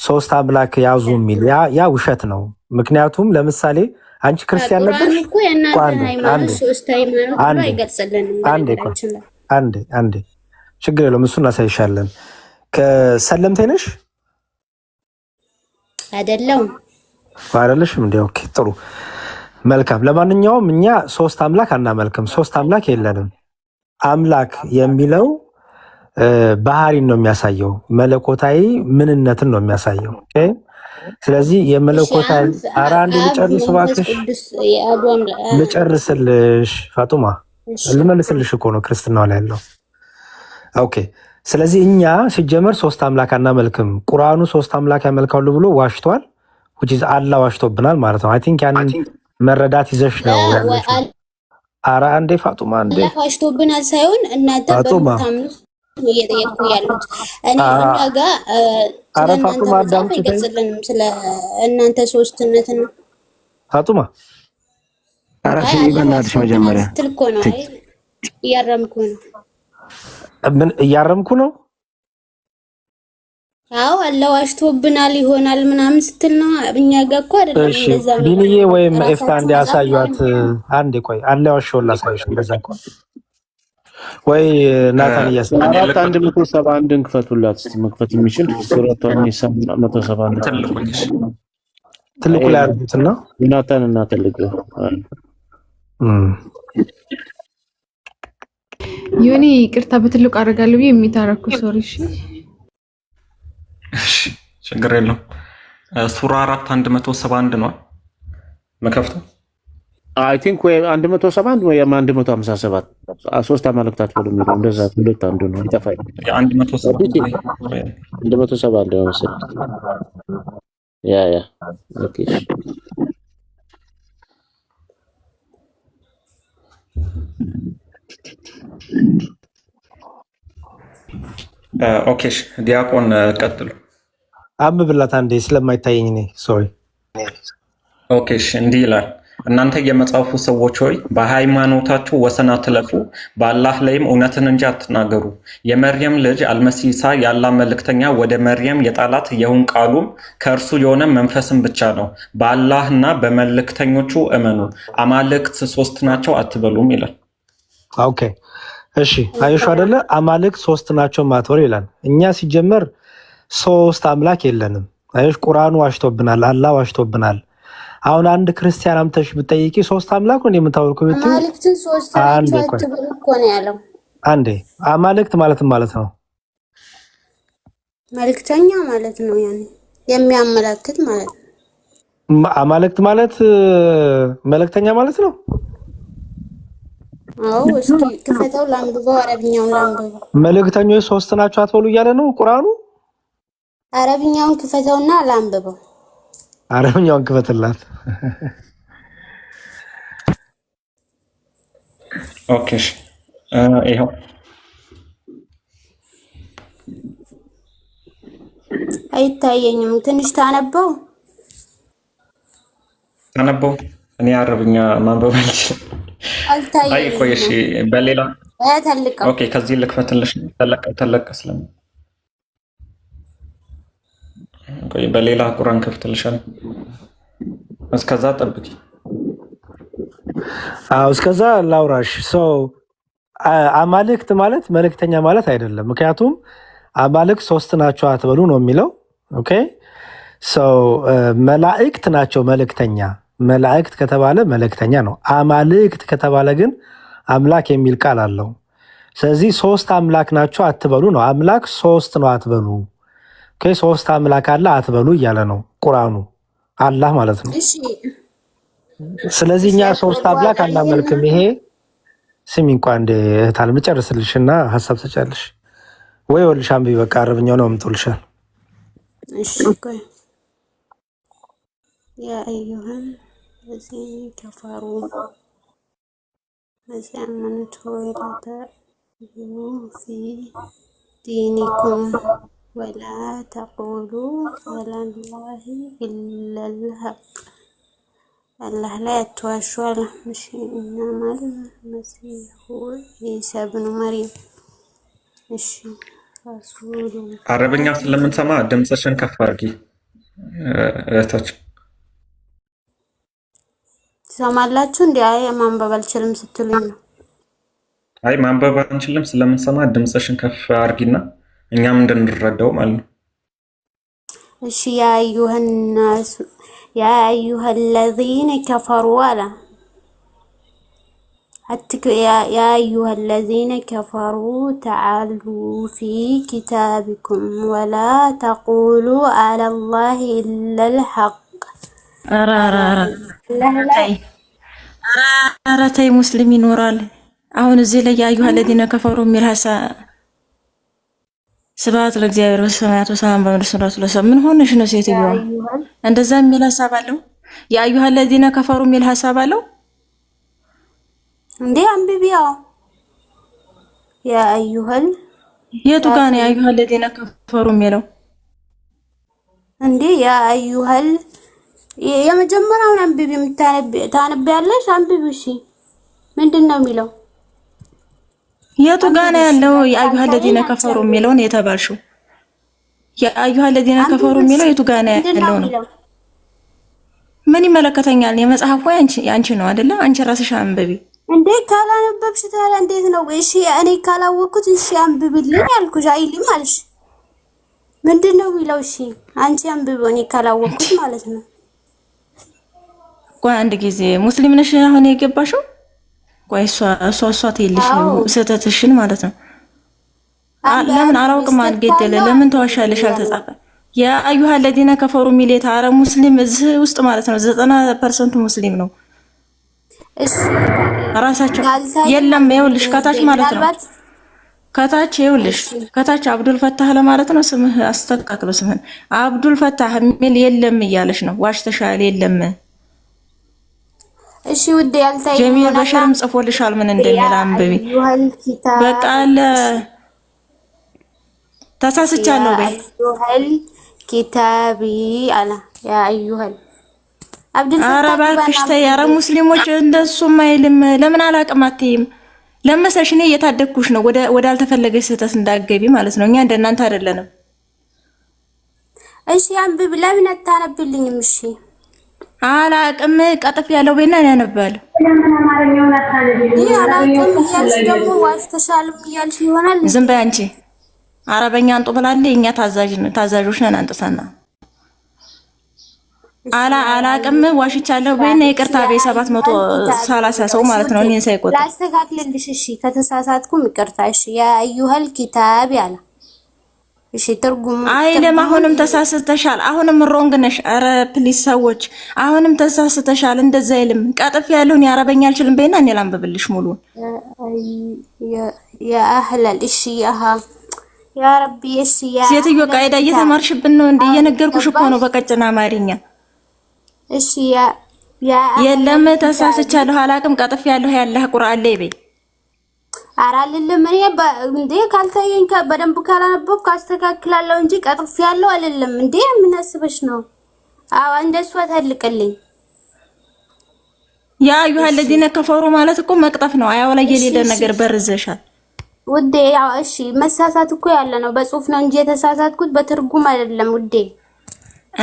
3 አምላክ ያዙ የሚል ያ ውሸት ነው። ምክንያቱም ለምሳሌ አንቺ ክርስቲያን ነበር እኮ የእናንተ ሃይማኖት 3 ሃይማኖት ነው አይገልጽልንም። አንዴ ችግር የለውም እሱን እናሳይሻለን። ከሰለምቴ ነሽ አይደለሽም እንዴ? ኦኬ ጥሩ መልካም። ለማንኛውም እኛ 3 አምላክ አናመልክም። 3 አምላክ የለንም። አምላክ የሚለው ባህሪን ነው የሚያሳየው፣ መለኮታዊ ምንነትን ነው የሚያሳየው። ኦኬ ስለዚህ የመለኮታዊ አንዴ ልጨርስ እባክሽ፣ ልጨርስልሽ ፋጡማ፣ ልመልስልሽ እኮ ነው ክርስትናው ላይ ያለው። ኦኬ ስለዚህ እኛ ሲጀመር 3 አምላክ አናመልክም። ቁርአኑ 3 አምላክ ያመልካሉ ብሎ ዋሽቷል። አላህ ዋሽቶብናል ማለት ነው። አይ ቲንክ ያንን መረዳት ይዘሽ ነው ያለሽው። ኧረ አንዴ ፋጡማ፣ አንዴ ዋሽቶብናል ሳይሆን እናንተ በምታምኑ እየጠየቁ ያሉት እኛ ጋር ፋጡማ አዳምጪ፣ አይገልጽልንም ስለ እናንተ 3ነት ነው። ፋጡማ ኧረ በእናትሽ መጀመሪያ ትልኮ ነው። አይ እያረምኩ ነው። ምን እያረምኩ ነው? አዎ አላህ ዋሽቶብናል ይሆናል ምናምን ስትል ነው። እኛ ጋር እኮ አይደለም እንደዛ ነው። ቢኒዬ ወይም ኤፍታ አንዴ አሳዩት። አንዴ ቆይ አላህ ዋሽቶላ ሳይሽ እንደዛ እኮ ወይ ናታን እያሰራ 171 እንክፈቱላት እስቲ። መክፈት የሚችል ሱረቱን 171 ትልቁ ላይ አድርጉትና ናታን እና ትልቁ ዮኒ ይቅርታ በትልቁ አደርጋለሁ ብዬ የሚታረኩ ሶሪ። እሺ ችግር የለውም። ሱራ 4 171 ነው መከፍተው። አይ ቲንክ ወይ 171 ወይ 157 3 አማልክታት ብሎ የሚለው እንደዛ ሁለት አንዱ ነው። ይጠፋል 171 ነው መሰለኝ። ያ ኦኬ ኦኬ ዲያቆን ቀጥሉ። አንብብላት አንዴ ስለማይታየኝ ነኝ ሶሪ። ኦኬ እንዲህ ይላል፣ እናንተ የመጽሐፉ ሰዎች ሆይ በሃይማኖታችሁ ወሰን አትለፉ፣ በአላህ ላይም እውነትን እንጂ አትናገሩ። የመርየም ልጅ አልመሲህ ኢሳ የአላህ መልእክተኛ ወደ መርየም የጣላት ይሁን ቃሉም ከእርሱ የሆነ መንፈስም ብቻ ነው። በአላህና በመልእክተኞቹ እመኑ፣ አማልክት 3 ናቸው አትበሉም ይላል። ኦኬ እሺ አይሹ አይደለ? አማልክት 3 ናቸው ማትወር ይላል። እኛ ሲጀመር 3 አምላክ የለንም። አይሽ ቁርአኑ ዋሽቶብናል፣ አላህ ዋሽቶብናል። አሁን አንድ ክርስቲያን አምተሽ ብትጠይቂ 3 አምላክ ነው የምታወልኩ ብትይ አማልክትን 3 ናቸው አትበሉ እኮ ነው ያለው። አንዴ አማልክት ማለት ነው መልእክተኛ ማለት ነው፣ ያኔ የሚያመላክት ማለት ነው። አማልክት ማለት መልእክተኛ ማለት ነው። አዎ እስኪ ክፈተው ላንብበው፣ አረብኛውን ላንብበው። መልእክተኞች ሶስት ናቸው አትበሉ እያለ ነው ቁርአኑ። አረብኛውን ክፈተውና ላንብበው። አረብኛውን ክፈትላት። ኦኬ ይኸው አይታየኝም። ትንሽ ታነበው እኔ አረብኛ ማንበብ አልችልም። አይ ቆይ እሺ፣ በሌላ ኦኬ፣ ከዚህ ልክፈትልሽ ተለቀ ስለም ቆይ፣ በሌላ ቁርአን ከፍትልሻል። እስከዛ ጠብቂ። እስከዛ ላውራሽ። አማልክት ማለት መልእክተኛ ማለት አይደለም። ምክንያቱም አማልክት ሶስት ናቸው አትበሉ ነው የሚለው። ኦኬ መላእክት ናቸው መልእክተኛ። መላእክት ከተባለ መልእክተኛ ነው። አማልክት ከተባለ ግን አምላክ የሚል ቃል አለው። ስለዚህ ሶስት አምላክ ናቸው አትበሉ ነው። አምላክ ሶስት ነው አትበሉ። ኦኬ ሶስት አምላክ አለ አትበሉ እያለ ነው ቁርአኑ። አላህ ማለት ነው። ስለዚህ እኛ ሶስት አምላክ አናመልክም። ይሄ ስሚ እንኳን እንደ እህታል ምጨርስልሽና ሐሳብ ተጫለሽ ወይ ወልሽ አንብቢ። በቃ አረብኛው ነው ምጥልሻል። እሺ ቆይ ያ አዩሃን ለዚህ ከፋሩ መዛመንቱ ወላተ ፊ ዲኒኩም ወላ ተቁሉ ወላላሂ ኢለል ሐቅ አላህ ላይ አትዋሿል። እሺ እናማል መሲሁ ኢሳ ኢብኑ መርየም። እሺ አረብኛ ስለምንሰማ ድምፅሽን ከፍ አድርጊ እህታችን። ትሰማላችሁ? እንዲ አይ ማንበብ አልችልም ስትሉኝ ነው። አይ ማንበብ አንችልም ስለምንሰማ ድምፅሽን ከፍ አድርጊና እኛም እንድንረዳው ማለት ነው። እሺ ያ አዩሃ الذين كفروا على يا أيها الذين كفروا تعالوا في كتابكم ولا تقولوا على الله إلا الحق. ተይ ሙስሊም ይኖራል። አሁን እዚህ ላይ ያ አዩሃ الذين كفروا የሚል ሐሳብ ስብሐት ለእግዚአብሔር በሰማያት ወሰላም በምድር ሰላቱ ለሰብ ምን ሆነሽ ነው ሴትዮ? እንደዛ የሚል ሐሳብ አለው። ያ አዩሃ الذين كفروا የሚል ሐሳብ አለው እንዴ? አንብቢያው ያ አዩሃል የቱ ጋር ነው ያ አዩሃ الذين كفروا የሚለው? እንዴ ያ አዩሃል የመጀመሪያውን አንብቢ። ታነቢያለሽ? አንብቢ። እሺ ምንድነው የሚለው? የቱ ጋር ነው ያለው ያ አዩሃ الذين كفروا የሚለው ነው የተባልሽው? ያ አዩሃ الذين كفروا የሚለው የቱ ጋር ነው ያለው ነው? ምን ይመለከተኛል? የመጽሐፉ ያንቺ ነው አይደለ? አንቺ ራስሽ አንብቢ። እንዴ ካላነበብሽ ታዲያ እንዴት ነው? እሺ እኔ ካላወቅኩት እሺ አንብብልኝ አልኩሽ አይልም አልሽ። ምንድነው የሚለው? እሺ አንቺ አንብቢ፣ እኔ ካላወቅኩት ማለት ነው። ቆይ አንድ ጊዜ ሙስሊም ነሽ አሁን የገባሽው? ቆይ እሷ ትይልሽ ስህተትሽን ማለት ነው። ለምን አላውቅም አልገደለ ለምን ተዋሻለሽ? አልተጻፈ ያ አዩሃ الذين كفروا ሚሌት አረ ሙስሊም እዚህ ውስጥ ማለት ነው 90% ሙስሊም ነው። እሺ ራሳቸው የለም። ይኸውልሽ ከታች ማለት ነው ከታች ይኸውልሽ ከታች አብዱል ፈታህ ለማለት ነው። ስምህ አስተካክሎ ስምህን አብዱል ፈታህ ሚል የለም እያለሽ ነው። ዋሽተሻል የለም። እሺ ውዴ ያልታይ ጀሚል በሸርም ጽፎልሻል ምን እንደሚል አንብቢ። በቃ አለ ተሳስቻለሁ በይ አዩሃል ኪታቢ አላ ያ አዩሃል አብዱል ፈታህ ኧረ እባክሽ ተይ። ኧረ ሙስሊሞች እንደሱም አይልም። ለምን አላቅም አትይም? ለመሰልሽ እኔ እየታደግኩሽ ነው ወደ አልተፈለገ ስህተት እንዳትገቢ ማለት ነው። እኛ እንደናንተ አይደለንም። እሺ አንብብ። ለምን አታነብልኝም? እሺ አላቅም ቀጥፍ ያለው በእና ያነባል። ለምን አማርኛውን አታነብልኝ? አላቅም እያልሽ ደግሞ ዋሽተሻልም እያልሽ ይሆናል። ዝም በይ አንቺ። አረበኛ አንጡ ብላለች። እኛ ታዛዦች ነን አንጥሰና አላቅም ዋሽቻለሁ በእና ይቅርታ በይ። 730 ሰው ማለት ነው እኔን ሳይቆጣ ላስተካክልልሽ። እሺ ከተሳሳትኩም ይቅርታ። እሺ ያ አዩሃል ኪታብ ያለ እሺ ትርጉሙ አይለም አሁንም ተሳስተሻል። አሁንም ሮንግ ነሽ። አረ ፕሊስ ሰዎች አሁንም ተሳስተሻል። እንደዛ አይልም። ቀጥፍ ያለውን የአረበኛ አልችልም በይና እኔ ላንብብልሽ ሙሉን። ያ አህለል እሺ ያ ረቢ እሺ ያ ሴትዮ ቃይዳ እየተማርሽብን ነው እንዴ? እየነገርኩሽ እኮ ነው በቀጭና አማርኛ። እሺ ያ የለም ተሳስቻለሁ አላቅም። ቀጥፍ ያለሁ ያለህ ቁርአን ላይ በይ። አራልልም እኔ እንዴ ካልታየኝ በደንብ ካላነበብኩ አስተካክላለሁ እንጂ ቀጥፍ ያለው አይደለም እንዴ ምን አስበሽ ነው? አዎ እንደሱ አታልቅልኝ። ያ አዩሃ الذين كفروا ማለት እኮ መቅጠፍ ነው። አያው ላይ የሌለ ነገር በርዘሻል ውዴ። ያው እሺ መሳሳት እኮ ያለ ነው በጽሁፍ ነው እንጂ የተሳሳትኩት በትርጉም አይደለም ውዴ።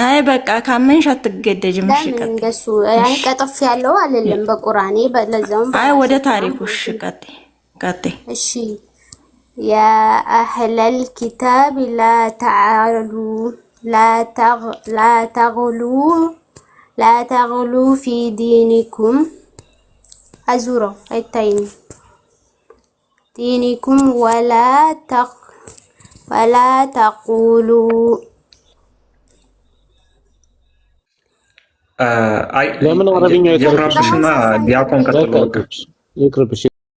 አይ በቃ ካመንሽ አትገደጅም። እሺ እንደሱ ያን ቀጥፍ ያለው አይደለም በቁርአኔ በለዛውም። አይ ወደ ታሪኩሽ ቀጥይ እሺ ያ አህለል ኪታብ لا تغلوا في دينكم أزورو أيتين دينكم ولا تقولوا ለምን አረብኛ የራብሽና ዲያቆን ቀጥሎ ይቅርብሽ